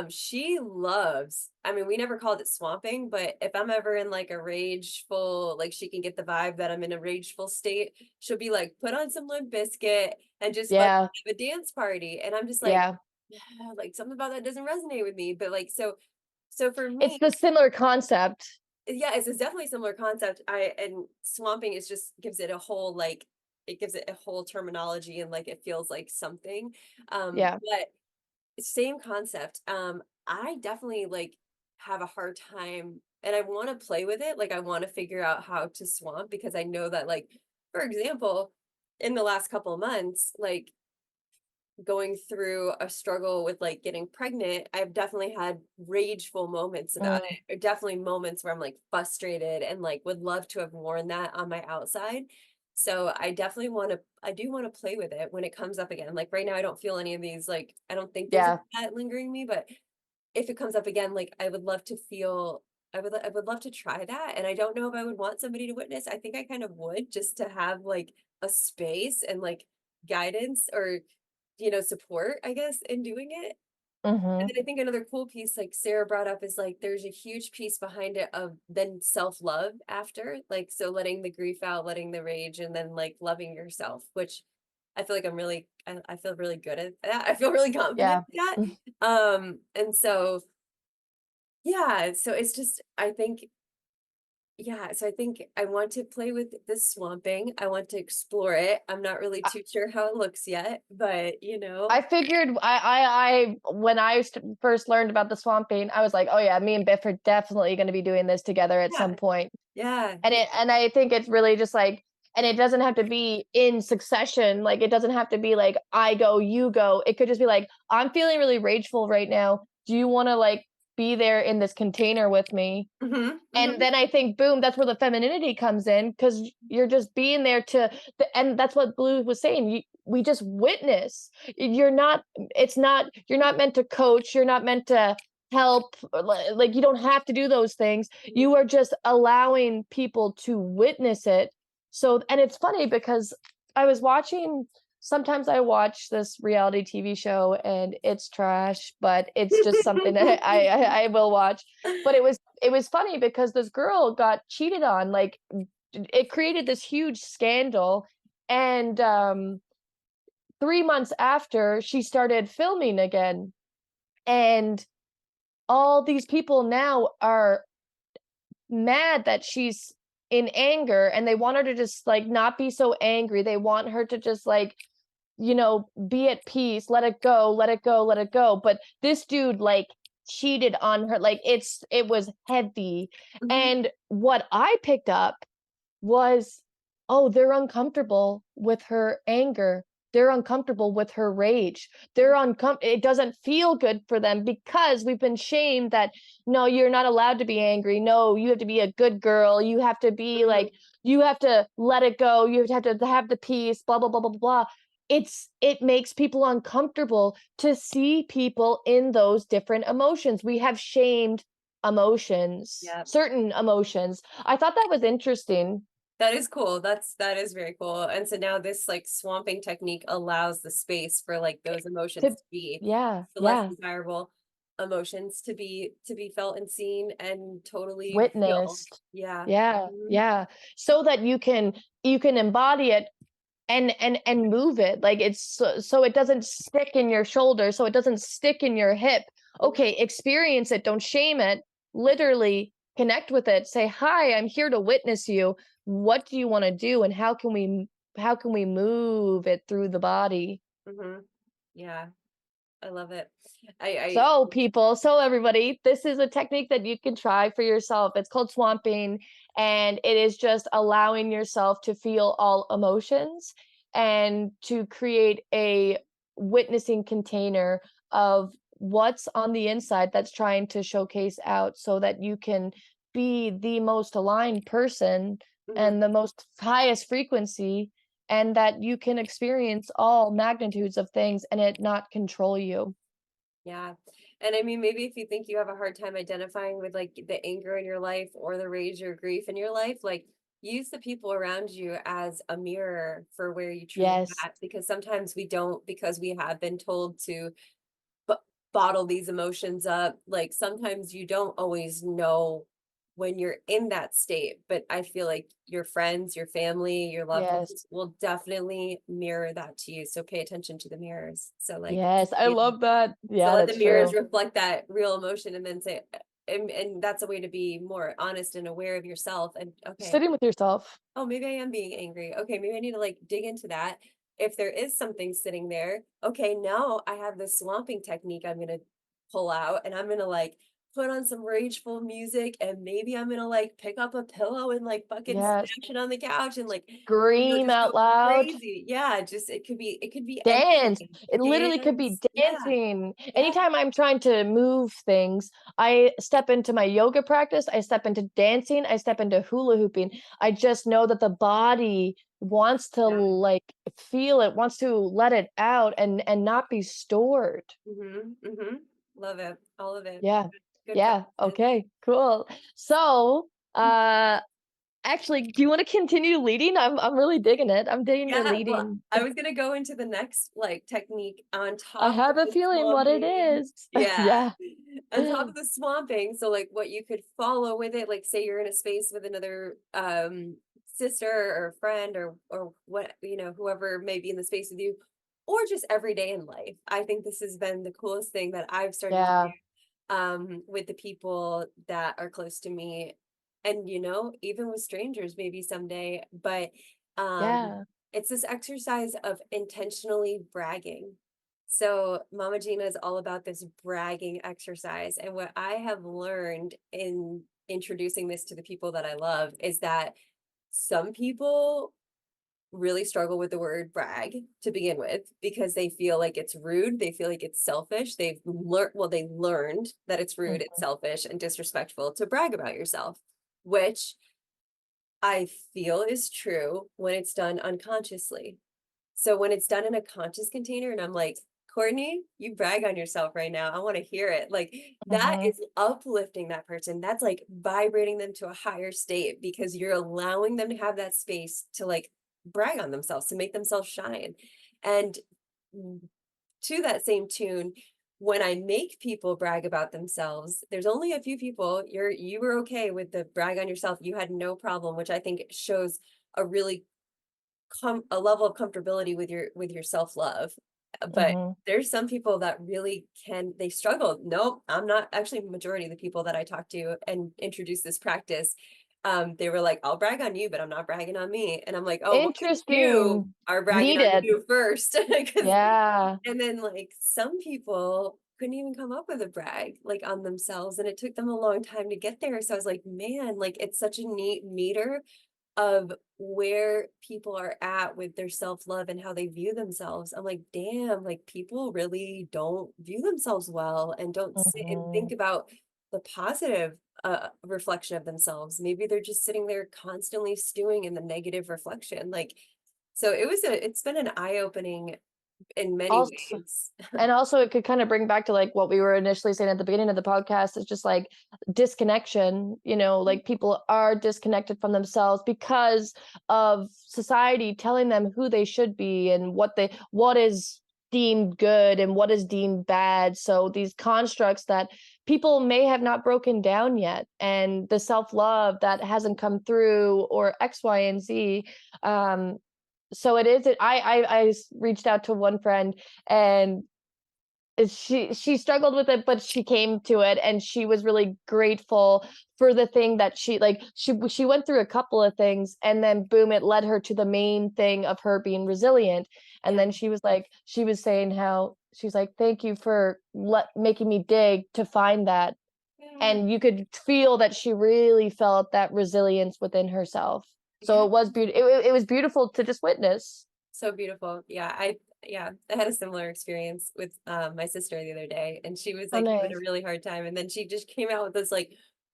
She loves, I mean, we never called it swamping, but if I'm ever in like a rageful, like she can get the vibe that I'm in a rageful state, she'll be like, put on some Limp Bizkit and just like Yeah, have a dance party. And I'm just like, yeah. yeah, like something about that doesn't resonate with me. But like so for It's me, the similar concept. yeah, it's definitely a similar concept. I and swamping is just gives it a whole like it gives it a whole terminology and like it feels like something. Yeah. But same concept. I definitely like have a hard time and I want to play with it. Like I want to figure out how to swamp because I know that like, for example, in the last couple of months, like going through a struggle with like getting pregnant, I've definitely had rageful moments about Mm, it. Or definitely moments where I'm like frustrated and like would love to have worn that on my outside. So I definitely want to I do want to play with it when it comes up again. Like right now I don't feel any of these like I don't think there's yeah. that lingering me, but if it comes up again, like I would love to feel I would love to try that. And I don't know if I would want somebody to witness. I think I kind of would just to have like a space and like guidance or support, I guess, in doing it. And Mhm. then I think another cool piece, like Sarah brought up, is like there's a huge piece behind it of then self-love after, like so letting the grief out, letting the rage, and then like loving yourself, which I feel like I feel really good at that. I feel really confident Yeah. at Mm. that. And so yeah, so it's just I think yeah, so I think I want to play with the swamping. I want to explore it. I'm not really too sure how it looks yet, but I figured when I first learned about the swamping, I was like, oh yeah, me and Biff are definitely going to be doing this together at yeah, some point. yeah. And I think it's really just like, and it doesn't have to be in succession. Like, it doesn't have to be like I go, you go. It could just be like, I'm feeling really rageful right now. Do you want to like be there in this container with me? Mhm, And mhm. then I think, boom, that's where the femininity comes in because you're just being there and that's what Blue was saying. We just witness. You're not, it's not, you're not meant to coach. You're not meant to help. Like, you don't have to do those things. You are just allowing people to witness it. So, and it's funny because I was watching, sometimes I watch this reality TV show and it's trash, but it's just something that I will watch. But it was funny because this girl got cheated on, like, it created this huge scandal, and, 3 months after, she started filming again, and all these people now are mad that she's in anger, and they want her to just, like, not be so angry. They want her to just, like, be at peace, let it go, let it go, let it go. But this dude, like, cheated on her. Like, it was heavy. Mhm, And what I picked up was, oh, they're uncomfortable with her anger. They're uncomfortable with her rage. mhm, It doesn't feel good for them because we've been shamed that no, you're not allowed to be angry. No, you have to be a good girl. You have to be like, mhm. you have to let it go. You have the peace, blah, blah, blah, blah, blah, blah. It makes people uncomfortable to see people in those different emotions. We have shamed emotions, Yep. certain emotions. I thought that was interesting. That is cool. That is very cool. And so now this like swamping technique allows the space for like those emotions To to be Yeah, the less yeah, desirable emotions to be felt and seen and totally real. witnessed. Yeah. Yeah, Mhm. yeah. So that you can embody it and move it, like, it's so it doesn't stick in your shoulder, so it doesn't stick in your hip. Mhm. Okay, experience it, don't shame it, literally connect with it, say, "Hi, I'm here to witness you. What do you wanna do, and how can we move it through the body?" Mhm. Yeah, I love it. I So everybody, this is a technique that you can try for yourself. It's called swamping, and it is just allowing yourself to feel all emotions and to create a witnessing container of what's on the inside that's trying to showcase out so that you can be the most aligned person mhm. and the most highest frequency, and that you can experience all magnitudes of things and it not control you. Yeah. And I mean, maybe if you think you have a hard time identifying with like the anger in your life or the rage or grief in your life, like use the people around you as a mirror for where you truly Yes. at. Because sometimes we don't, because we have been told to b- bottle these emotions up. Like sometimes you don't always know when you're in that state, but I feel like your friends, your family, your loved Yes. ones will definitely mirror that to you. So pay attention to the mirrors. So like, Yes, I you know, love that. so Yeah, let the that's mirrors true. reflect that real emotion and then say, and that's a way to be more honest and aware of yourself. And okay, Sitting with yourself. oh, maybe I am being angry. Okay, maybe I need to like dig into that. If there is something sitting there, okay, now I have this swamping technique I'm gonna pull out and I'm gonna like put on some rageful music and maybe I'm gonna like pick up a pillow and like fucking Yes. smash it on the couch and like, Scream just go out loud. crazy. Yeah, just it could be Dance. anything. It literally could be Dance. Yeah. dancing. Yeah. Anytime I'm trying to move things, I step into my yoga practice, I step into dancing, I step into hula hooping. I just know that the body wants to, Yeah. like, feel it, wants to let it out and not be stored. Mhm, mhm. Love it, all of it. Yeah. Good Yeah. practices. Okay, cool. So, actually, do you wanna continue leading? I'm really digging it. I'm digging your Yeah, well, leading. I was gonna go into the next, like, technique on I top of have a the feeling what it swamping. is. Yeah, Yeah. on top of the swamping, so, like, what you could follow with it, like, say you're in a space with another, sister or friend or what whoever may be in the space with you, or just every day in life. I think this has been the coolest thing that I've started to Yeah. with the people that are close to me and even with strangers maybe someday, but um Yeah. it's this exercise of intentionally bragging. So Mama Gina is all about this bragging exercise, and what I have learned in introducing this to the people that I love is that some people really struggle with the word brag to begin with because they feel like it's rude, they feel like it's selfish. They learned that it's rude, it's Mhm. selfish and disrespectful to brag about yourself, which I feel is true when it's done unconsciously. So when it's done in a conscious container and I'm like, Courtney, you brag on yourself right now. I want to hear it. Like that Mhm. is uplifting that person. That's like vibrating them to a higher state because you're allowing them to have that space to like brag on themselves, to make themselves shine. And to that same tune, when I make people brag about themselves, there's only a few people you were okay with the brag on yourself. You had no problem, which I think shows a really a level of comfortability with your self-love. But Mhm. there's some people that really they struggle. Nope, I'm not actually majority of the people that I talk to and introduce this practice. They were like, I'll brag on you, but I'm not bragging on me. And I'm like, oh, well, 'cause you Interesting. are bragging Need on it. you first. Cause Yeah. and then like some people couldn't even come up with a brag like on themselves. And it took them a long time to get there. So I was like, man, like it's such a neat meter of where people are at with their self-love and how they view themselves. I'm like, damn, like people really don't view themselves well and don't sit and think Mhm. about the positive reflection of themselves. Maybe they're just sitting there constantly stewing in the negative reflection. Like, so it's been an eye-opening in many Also ways. and also it could kind of bring back to like what we were initially saying at the beginning of the podcast. It's just like disconnection, like people are disconnected from themselves because of society telling them who they should be and what is deemed good and what is deemed bad. So these constructs that people may have not broken down yet, and the self-love that hasn't come through, or X, Y, and Z, um so it is, I reached out to one friend, and she struggled with it, but she came to it, and she was really grateful for the thing that she went through a couple of things, and then boom, it led her to the main thing of her being resilient. And Yeah. then she was saying how she's like, thank you for making me dig to find that. Yeah. And you could feel that she really felt that resilience within herself. So Yeah. it was beautiful. It was beautiful to just witness. So beautiful. I had a similar experience with my sister the other day, and she was Oh, like having a nice. really hard time, and then she just came out with this like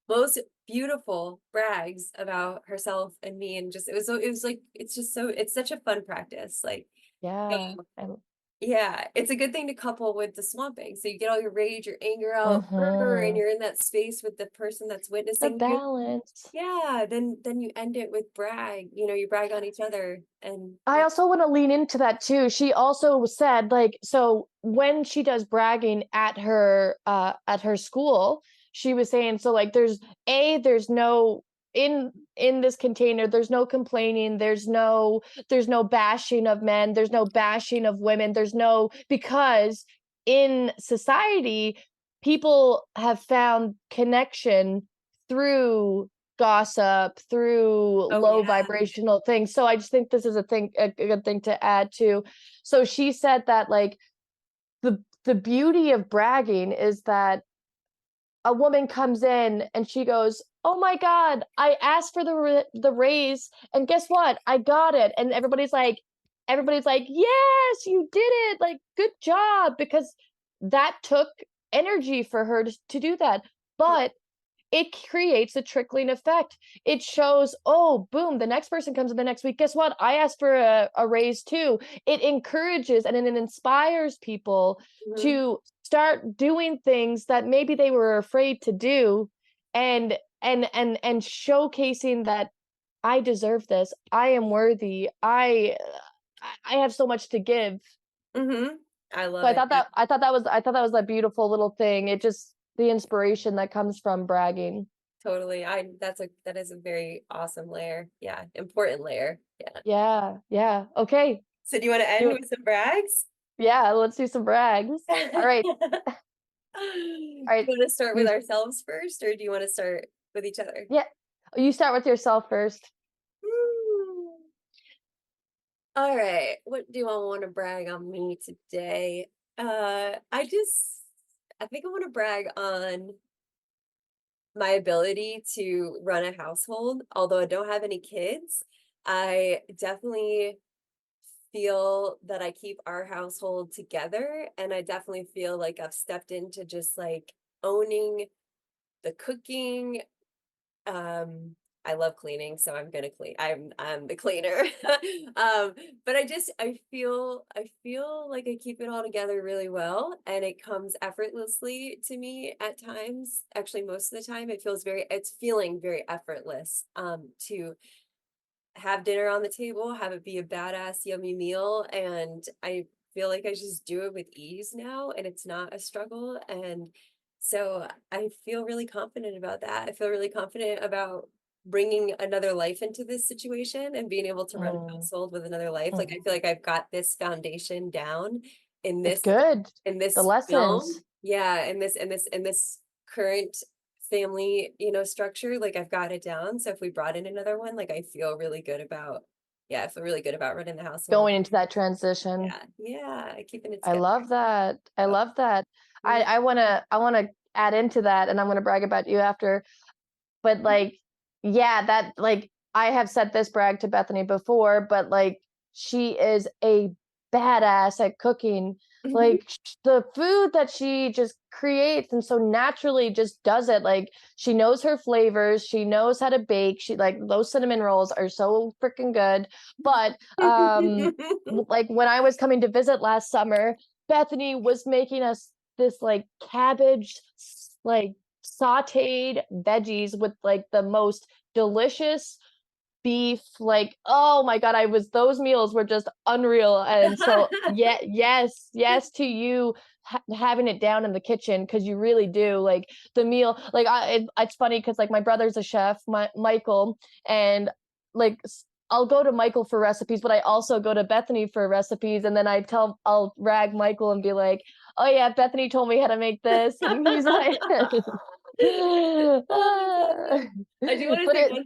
most beautiful brags about herself and me, and just it was like it's just so it's such a fun practice. Like, Yeah. so, yeah, it's a good thing to couple with the swamping. So you get all your rage, your anger out, and Mm-hmm. you're in that space with the person that's The witnessing you. balance. Yeah, then you end it with brag. You brag on each other, and I yeah. also want to lean into that too. She also said, like, so when she does bragging at her school, she was saying, so like there's no, in this container, there's no complaining, there's no bashing of men, there's no bashing of women, there's no, because in society people have found connection through gossip, through Oh low yeah. vibrational things. So I just think this is a good thing to add to. So she said that, like, the beauty of bragging is that a woman comes in and she goes, "Oh my god, I asked for the raise, and guess what? I got it." And everybody's like, "Yes, you did it. Like, good job," because that took energy for her to do that. But it creates a trickling effect. It shows, oh, boom, the next person comes in the next week. Guess what? I asked for a raise too. It encourages and it inspires people Mhm. to start doing things that maybe they were afraid to do, and and showcasing that I deserve this. I am worthy. I have so much to give. Mhm. I So love it. Yeah, I thought that was a beautiful little thing. It just, the inspiration that comes from bragging. totally. That is a very awesome layer. Yeah, important layer. Yeah. Yeah, yeah. Okay. So do you want to end You with some brags? Yeah, let's do some brags. All right. Do All right. you want to start with You ourselves first, or do you want to start with each other? Yeah. You start with yourself first. Hmm. All right. What do I want to brag on me today? I think I want to brag on my ability to run a household. Although I don't have any kids, I definitely feel that I keep our household together, and I definitely feel like I've stepped into just like owning the cooking. Um, I love cleaning, so I'm gonna clean. I'm the cleaner. um, but I feel like I keep it all together really well, and it comes effortlessly to me at times. Actually, most of the time, it's feeling very effortless. To have dinner on the table, have it be a badass, yummy meal, and I feel like I just do it with ease now, and it's not a struggle, and so I feel really confident about that. I feel really confident about bringing another life into this situation and being able to run a Mm, household with another life. Like, I mm. feel like I've got this foundation down in It's this good. in The this lessons. realm. Yeah, in this current family, structure, like I've got it down. So if we brought in another one, like I feel really good about, yeah, I feel really good about running the household. Going into that transition. Yeah, yeah, keeping it I together. love that. I So, love that. yeah. I wanna add into that, and I'm gonna brag about you after. But like, yeah, that, like, I have said this brag to Bethany before, but like, she is a badass at cooking. Mhm. Like, the food that she just creates and so naturally just does it. Like, she knows her flavors, she knows how to bake. She, like, those cinnamon rolls are so freaking good. But like, when I was coming to visit last summer, Bethany was making us this like cabbage, like, sauteed veggies with like the most delicious beef. Like, oh my god, I was those meals were just unreal. And so, yeah, yes to you, having it down in the kitchen, because you really do. Like, the meal, like, it's funny because like my brother's a chef, Michael, and like, I'll go to Michael for recipes, but I also go to Bethany for recipes, and then I'll rag Michael and be like, "Oh yeah, Bethany told me how to make this," and he's like, Oh, that's awesome. I do wanna but say it one.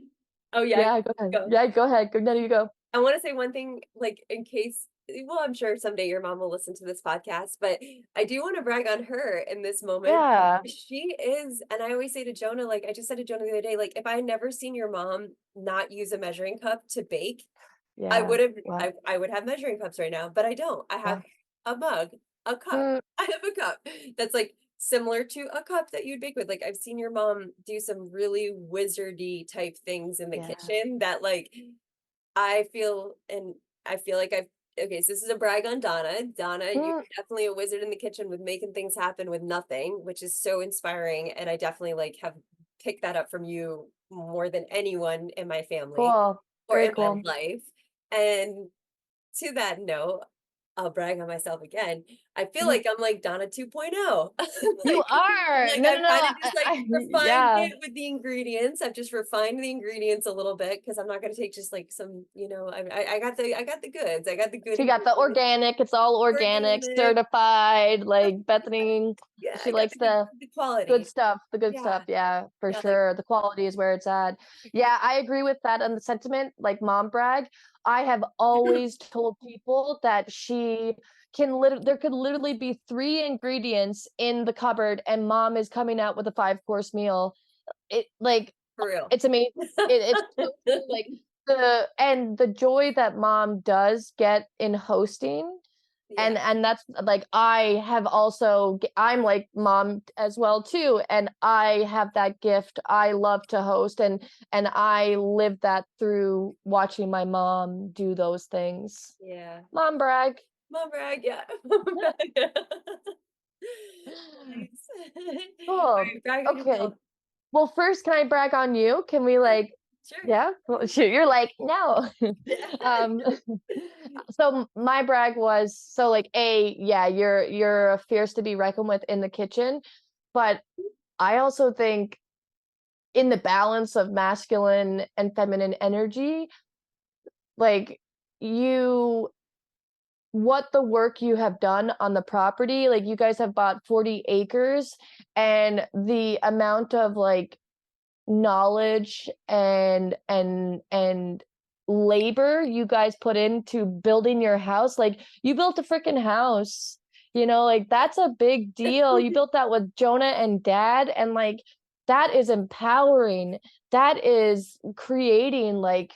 Oh, yeah, yeah, go ahead. go. Yeah, go ahead. Go, no, you go. I wanna say one thing, like, in case well, I'm sure someday your mom will listen to this podcast, but I do wanna brag on her in this moment. Yeah, She is and I always say to Jonah, like, I just said to Jonah the other day, like, if I had never seen your mom not use a measuring cup to bake, I yeah. would've Wow. I would have measuring cups right now, but I don't. I have Wow. a mug, a cup. Mm, I have a cup that's, like, similar to a cup that you'd bake with. Like, I've seen your mom do some really wizardy type things in the yeah. kitchen that, like, I feel and I feel like I've okay, so this is a brag on Donna. Donna, you're Mm, definitely a wizard in the kitchen with making things happen with nothing, which is so inspiring, and I definitely, like, have picked that up from you more than anyone in my family cool. or Very in my cool. life, and to that note, I'll brag on myself again. I feel Mhm. like I'm like Donna 2.0. You are. Like No, no, I've kinda no. just, like, refined Yeah. it with the ingredients. I've just refined the ingredients a little bit because 'cause I'm not gonna take just, like, some, I got the goods. I got the good She got the ingredients, organic, it's all organic, organic. certified, like Bethany, Yeah, she I got likes the quality. the good stuff, Yeah. yeah, for Yeah, like sure. The quality is where it's at. Yeah, I agree with that and the sentiment, like mom brag. I have always told people that she can there could literally be 3 ingredients in the cupboard and mom is coming out with a 5-course meal. It like for real. it's amazing. It's so true, like, the joy that mom does get in hosting, Yeah, and that's, like, I have also I'm like mom as well too, and I have that gift. I love to host, and I live that through watching my mom do those things. yeah. Mom brag. Mom brag, yeah. Mom brag. Nice. Cool. Alright, brag on Okay. yourself. Well, first, can I brag on you? Can we, Yeah, like sure. yeah? Well, shoot, you're like, "No." Um, so my brag was so, like, yeah, you're a fierce to be reckoned with in the kitchen, but I also think in the balance of masculine and feminine energy, like, you what the work you have done on the property, like, you guys have bought 40 acres, and the amount of, like, knowledge and labor you guys put into building your house. Like, you built a freaking house, like, that's a big deal. You built that with Jonah and dad, and, like, that is empowering. That is creating, like,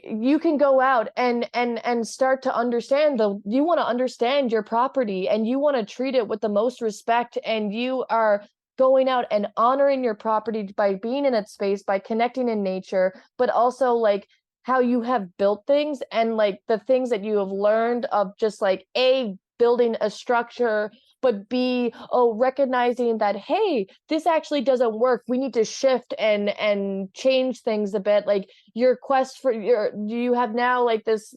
you can go out and start to understand the you wanna understand your property, and you wanna treat it with the most respect, and you are going out and honoring your property by being in its space, by connecting in nature, but also, like, how you have built things and, like, the things that you have learned of just, like, A, building a structure, but B, oh, recognizing that, "Hey, this actually doesn't work. We need to shift and change things a bit." Like, your quest for your you have now like this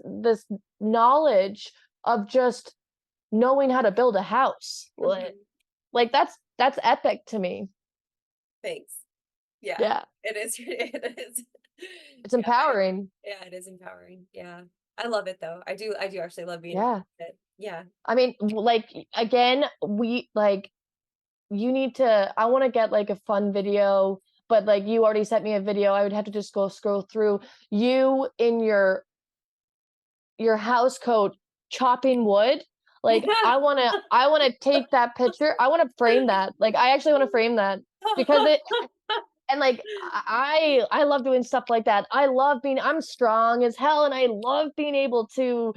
knowledge of just knowing how to build a house. Mhm. Like, that's epic to me. Thanks. Yeah, Yeah, it is, it is. it's Yeah, empowering. yeah, it is empowering, yeah. I love it though. I do actually love being a part Yeah. of it. Yeah. I mean, like, again, we like, you need to I wanna get, like, a fun video, but, like, you already sent me a video, I would have to just go scroll through you in your house coat chopping wood. Like, I wanna take that picture, I wanna frame that, like, I actually wanna frame that because it and, like, I love doing stuff like that. I'm strong as hell, and I love being able to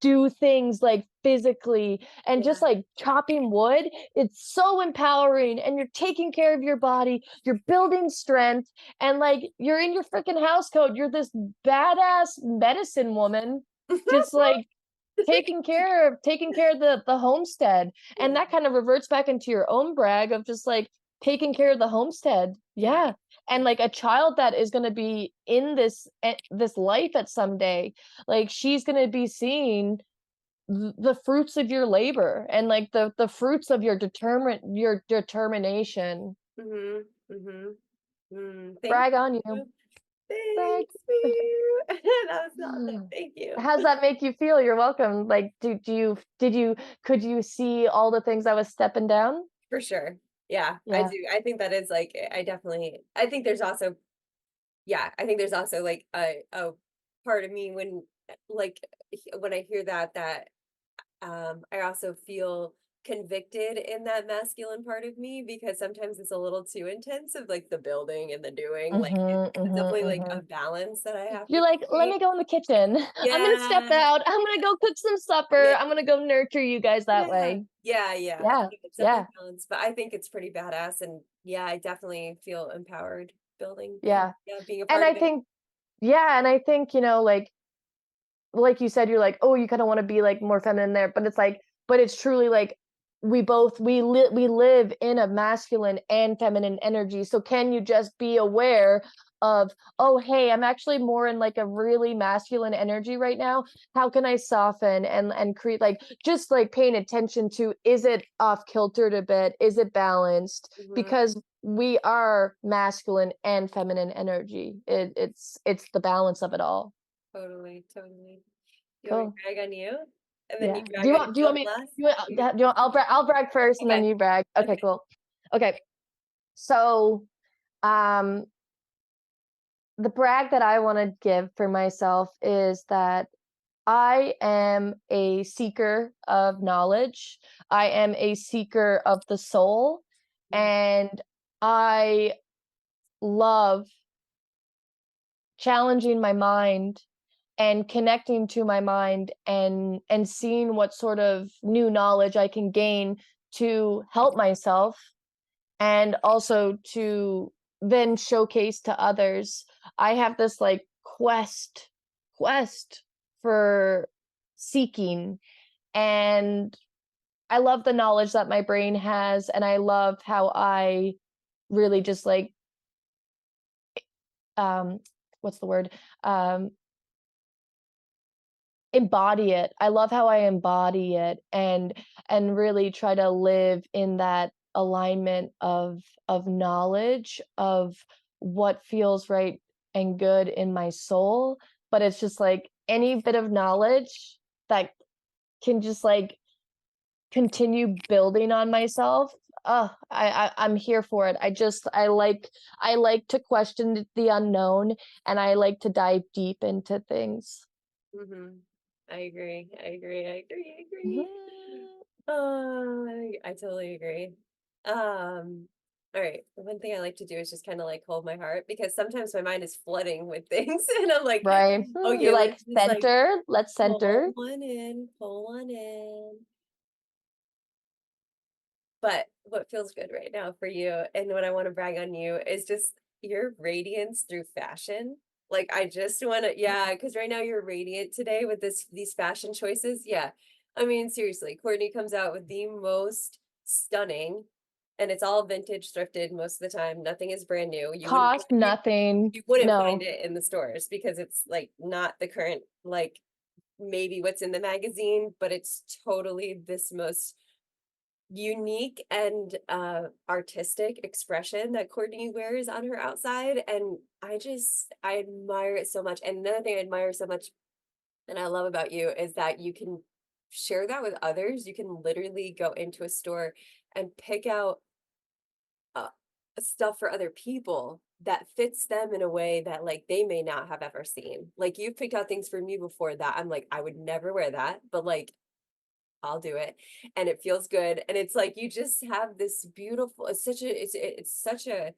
do things, like, physically, and just, Yeah. like, chopping wood, it's so empowering, and you're taking care of your body, you're building strength, and, like, you're in your freaking house coat, you're this badass medicine woman, just, like, taking care of the homestead, and Yeah, that kind of reverts back into your own brag of just, like, taking care of the homestead. yeah, Yeah, and, yeah. like, a child that is gonna be in this life at some day, like, she's gonna be seeing the fruits of your labor and, like, the fruits of your determination. Mhm, mhm. Mm, thank Brag on you. you. Thanks, Brag. you. That was awesome. Thank you. How's that make you feel? You're welcome. Like, could you see all the things I was stepping down? For sure. Yeah, I Yeah. do. I think that is like I think there's also yeah, I think there's also like a part of me when like when I hear that I also feel convicted in that masculine part of me because sometimes it's a little too intense of like the building and the doing. Like Mhm, it's mhm, definitely like a mhm. balance that I have to You're like, "Let create. me go in the kitchen. I'm gonna step Yeah. out. I'm gonna go cook some supper. Yeah. I'm gonna go nurture you guys that Yeah. way." Yeah, yeah. I Yeah, think it's definitely yeah, a balance, but I think it's pretty badass and yeah, I definitely feel empowered building and yeah. yeah, being a And part I of it. think yeah, and I think, like you said, you're like, oh, you kind of want to be like more feminine there, but it's like, but it's truly like we live in a masculine and feminine energy. So can you just be aware of, oh, hey, I'm actually more in like a really masculine energy right now. How can I soften and create like just like paying attention to, is it off kiltered a bit? Is it balanced? Mhm. Because we are masculine and feminine energy. It's the balance of it all. Totally, totally. You want me to Cool. brag on you? And then you Yeah. brag on Do you yourself want me last? do you want I'll brag first and then Okay, you brag. Okay, okay. cool. Okay. So, um, the brag that I wanna give for myself is that I am a seeker of knowledge. I am a seeker of the soul, Mm, and I love challenging my mind and connecting to my mind and seeing what sort of new knowledge I can gain to help myself and also to then showcase to others. I have this like quest for seeking, and I love the knowledge that my brain has, and I love how I really just like um what's the word? Um Embody it. I love how I embody it and really try to live in that alignment of knowledge of what feels right and good in my soul, but it's just like any bit of knowledge that can just like continue building on myself. I'm here for it. I like to question the unknown and I like to dive deep into things. mhm. I agree, I agree, I agree, I agree. Mhm. I totally agree. All right. The one thing I like to do is just kind of like hold my heart because sometimes my mind is flooding with things and I'm like, Right. You're okay, let's like, just like "Center, let's pull center." one in, pull one in. But what feels good right now for you and what I want to brag on you is just your radiance through fashion. Like I just want to yeah, cuz right now you're radiant today with these fashion choices. Yeah. I mean seriously, Courtney comes out with the most stunning and it's all vintage thrifted most of the time. Nothing is brand new. Cost nothing. You wouldn't find No. it in the stores because it's like not the current like maybe what's in the magazine, but it's totally this most unique and artistic expression that Courtney wears on her outside and I admire it so much and another thing I admire so much and I love about you is that you can share that with others. You can literally go into a store and pick out uh, stuff for other people that fits them in a way that like they may not have ever seen. Like you've picked out things for me before that I'm like I would never wear that, but like I'll do it, and it feels good, and it's like you just have this beautiful it's such a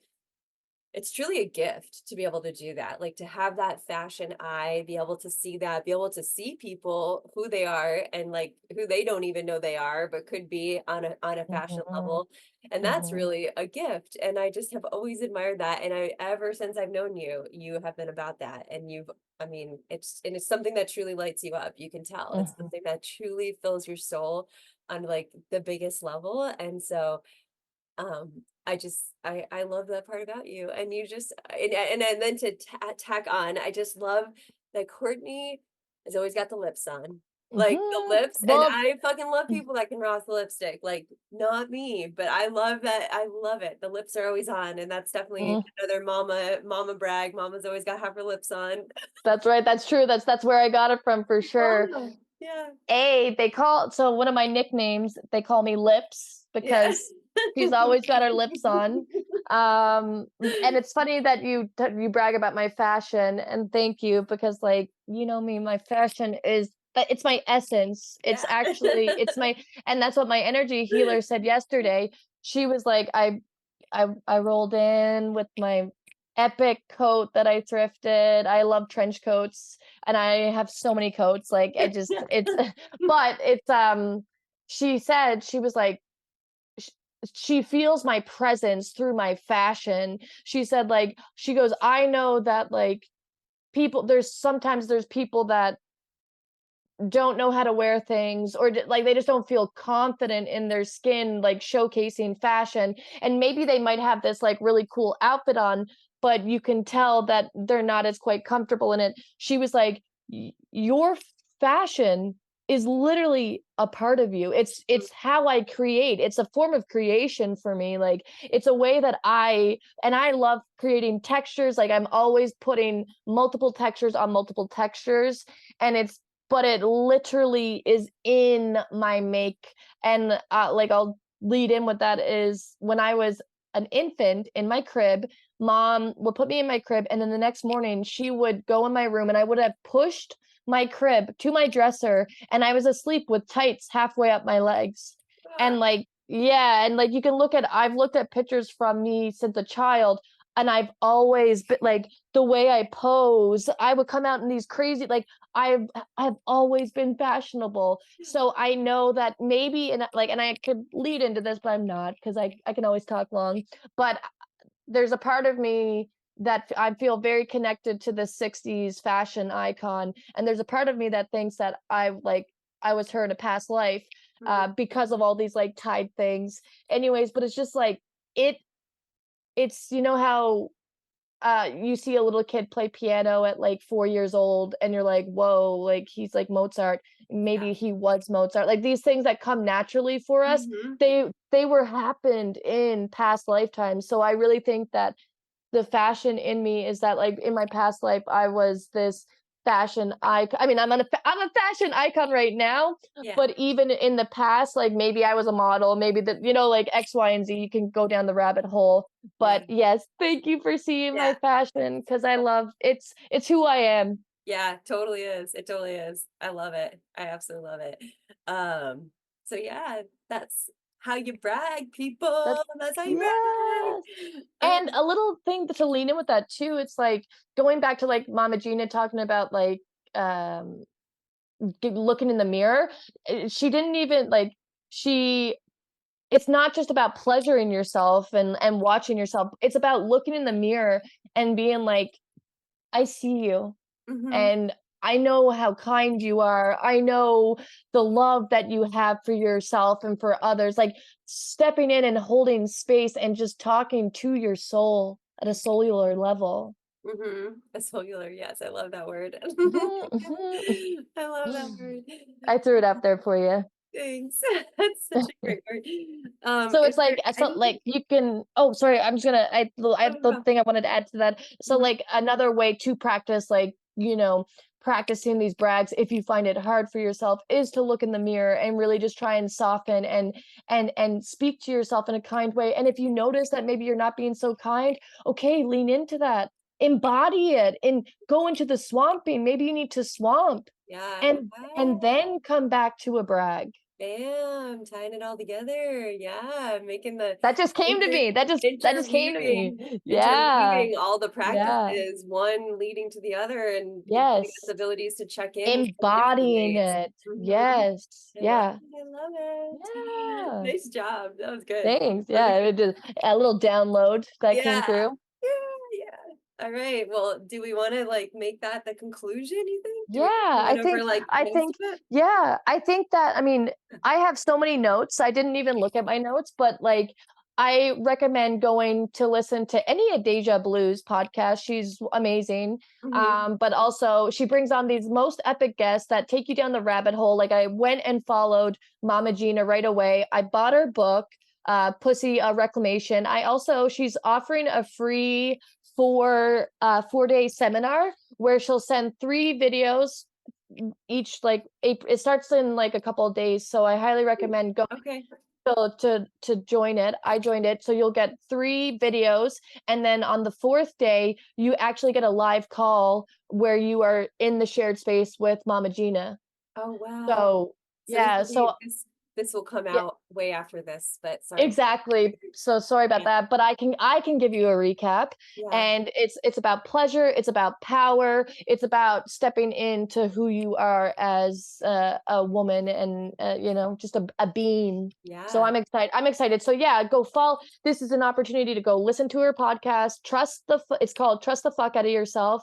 it's truly a gift to be able to do that, like, to have that fashion eye, be able to see that, be able to see people who they are and, like, who they don't even know they are, but could be on a fashion Mhm, level, and that's mhm, really a gift, and I just have always admired that, and I ever since I've known you, you have been about that, and you've I mean, it's something that truly lights you up, you can tell. It's mhm, something that truly fills your soul on, like, the biggest level, and so I just I love that part about you, and you just and then to tack on, I just love that Courtney has always got the lips on. Like, the Mhm. lips, and Well, I fucking love people that can rock the lipstick, like, not me, but I love that I love it. The lips are always on, and that's definitely mm, another mama brag. Mama's always gotta have her lips on. that's right. That's true. That's where I got it from for sure. Oh, yeah. They call so one of my nicknames, they call me Lips Yeah. because she's always got her lips on. And it's funny that you brag about my fashion, and thank you because like you know me, my fashion is but it's my essence. It's Yeah. actually it's my and that's what my energy healer said yesterday. She was like, I rolled in with my epic coat that I thrifted. I love trench coats and I have so many coats. Like I just it's but it's she said she was like sh- she feels my presence through my fashion. She said like she goes, I know that like people there's people that don't know how to wear things or like they just don't feel confident in their skin like showcasing fashion and maybe they might have this like really cool outfit on but you can tell that they're not as quite comfortable in it. She was like your fashion is literally a part of you. It's how I create. It's a form of creation for me. Like it's a way that I love creating textures. Like I'm always putting multiple textures on multiple textures and it's but it literally is in my make. And like I'll lead in with that is when I was an infant in my crib, mom would put me in my crib, and then the next morning she would go in my room, and I would have pushed my crib to my dresser, and I was asleep with tights halfway up my legs. Ah, And like, yeah, and like you can look at, I've looked at pictures from me since a child, and I've always been like the way I pose, I would come out in these crazy like I've always been fashionable. So I know that maybe and like and I could lead into this, but I'm not because I can always talk long. But there's a part of me that I feel very connected to the 60s fashion icon. And there's a part of me that thinks that I was her in a past life mhm, because of all these like tied things. Anyways, but it's just like it it's you know how you see a little kid play piano at like 4 years old and you're like, "Whoa, like he's like Mozart." yeah. Maybe he was Mozart. Like these things that come naturally for us, Mhm. they were happened in past lifetimes. So I really think that the fashion in me is that like in my past life I was this fashion icon. I mean, I'm a fashion icon right now, Yeah, but even in the past, like maybe I was a model, maybe that like X, Y, and Z. You can go down the rabbit hole. yeah, But yes, thank you for seeing my yeah. fashion because I love it's who I am. Yeah, totally is. It totally is. I love it. I absolutely love it. Um, so yeah, that's how you brag, people. That's That's how you yes. brag. And a little thing to lean in with that too, it's like going back to like Mama Gena talking about like um looking in the mirror, she didn't even like she it's not just about pleasuring yourself and watching yourself. It's about looking in the mirror and being like, I see you Mhm, and I know how kind you are. I know the love that you have for yourself and for others. Like stepping in and holding space and just talking to your soul at a cellular level. mhm. A cellular, yes, I love that word. Mhm, mhm. I love that word. I threw it out there for you. Thanks. That's such a great word. So Is it's like there so anything like you can oh sorry, I'm just gonna I oh, the no. thing I wanted to add to that. So Mhm. like another way to practice like, practicing these brags if you find it hard for yourself is to look in the mirror and really just try and soften and speak to yourself in a kind way. And if you notice that maybe you're not being so kind, okay, lean into that. Embody it and go into the swamping. Maybe you need to swamp Yeah. and then come back to a brag. Bam, tying it all together. Yeah, making the That just came to inter me. That just came to interweaving me. Yeah. interweaving all the Yeah. practices, one leading to the other and giving us Yes. abilities to check in in different Embodying ways. it. Mhm. Yes. Yeah. I love it. Yeah. Nice job. That was good. Thanks. That was a Yeah, good it just a little download that came yeah. through. Yeah, yeah. All right. Well, do we wanna, like, make that the conclusion, you think? Do Yeah, we we went over, like, I most think of it? yeah, I think that I mean, I have so many notes. I didn't even look at my notes, but like I recommend going to listen to any of Deja Blue's podcast. She's amazing. Mhm. But also she brings on these most epic guests that take you down the rabbit hole. Like I went and followed Mama Gena right away. I bought her book, Pussy Reclamation. I also she's offering a free 4-day seminar where she'll send 3 videos each, like it starts in like a couple of days. So I highly recommend going Okay. to join it. I joined it, so you'll get 3 videos, and then on the 4th day, you actually get a live call where you are in the shared space with Mama Gina. Oh, wow. So, So this yeah, will be so this will come yeah, out way after this, but sorry. exactly. So sorry about Yeah. that, but I can give you a recap, Yeah. and it's about pleasure, it's about power, it's about stepping into who you are as a woman and just a being. So Yeah. I'm excited. So yeah, go follow. This is an opportunity to go listen to her podcast. It's called Trust the Fuck Out of Yourself,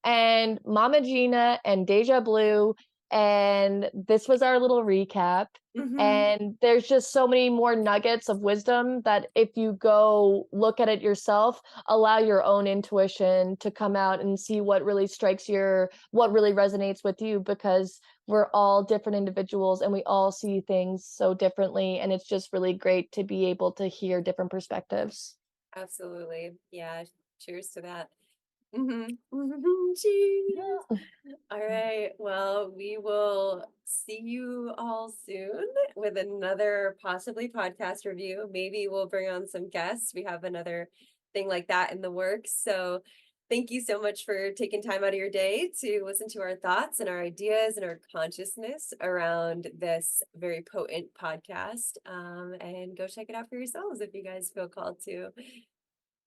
and Mama Gina and Deja Blue, and this was our little recap. Mhm. And there's just so many more nuggets of wisdom that if you go look at it yourself, allow your own intuition to come out and see what really resonates with you, because we're all different individuals and we all see things so differently. And it's just really great to be able to hear different perspectives. Absolutely. Yeah. Cheers to that. Mhm. Mhm. Cheers. Yeah. All right. Well, we will see you all soon with another possibly podcast review. Maybe we'll bring on some guests. We have another thing like that in the works. So, thank you so much for taking time out of your day to listen to our thoughts and our ideas and our consciousness around this very potent podcast. And go check it out for yourselves if you guys feel called to.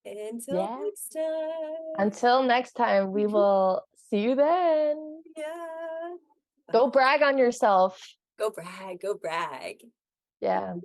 Until Yeah. next time. Until next time, we will see you then. Yeah. Go Bye. brag on yourself. Go brag, go brag. Yeah.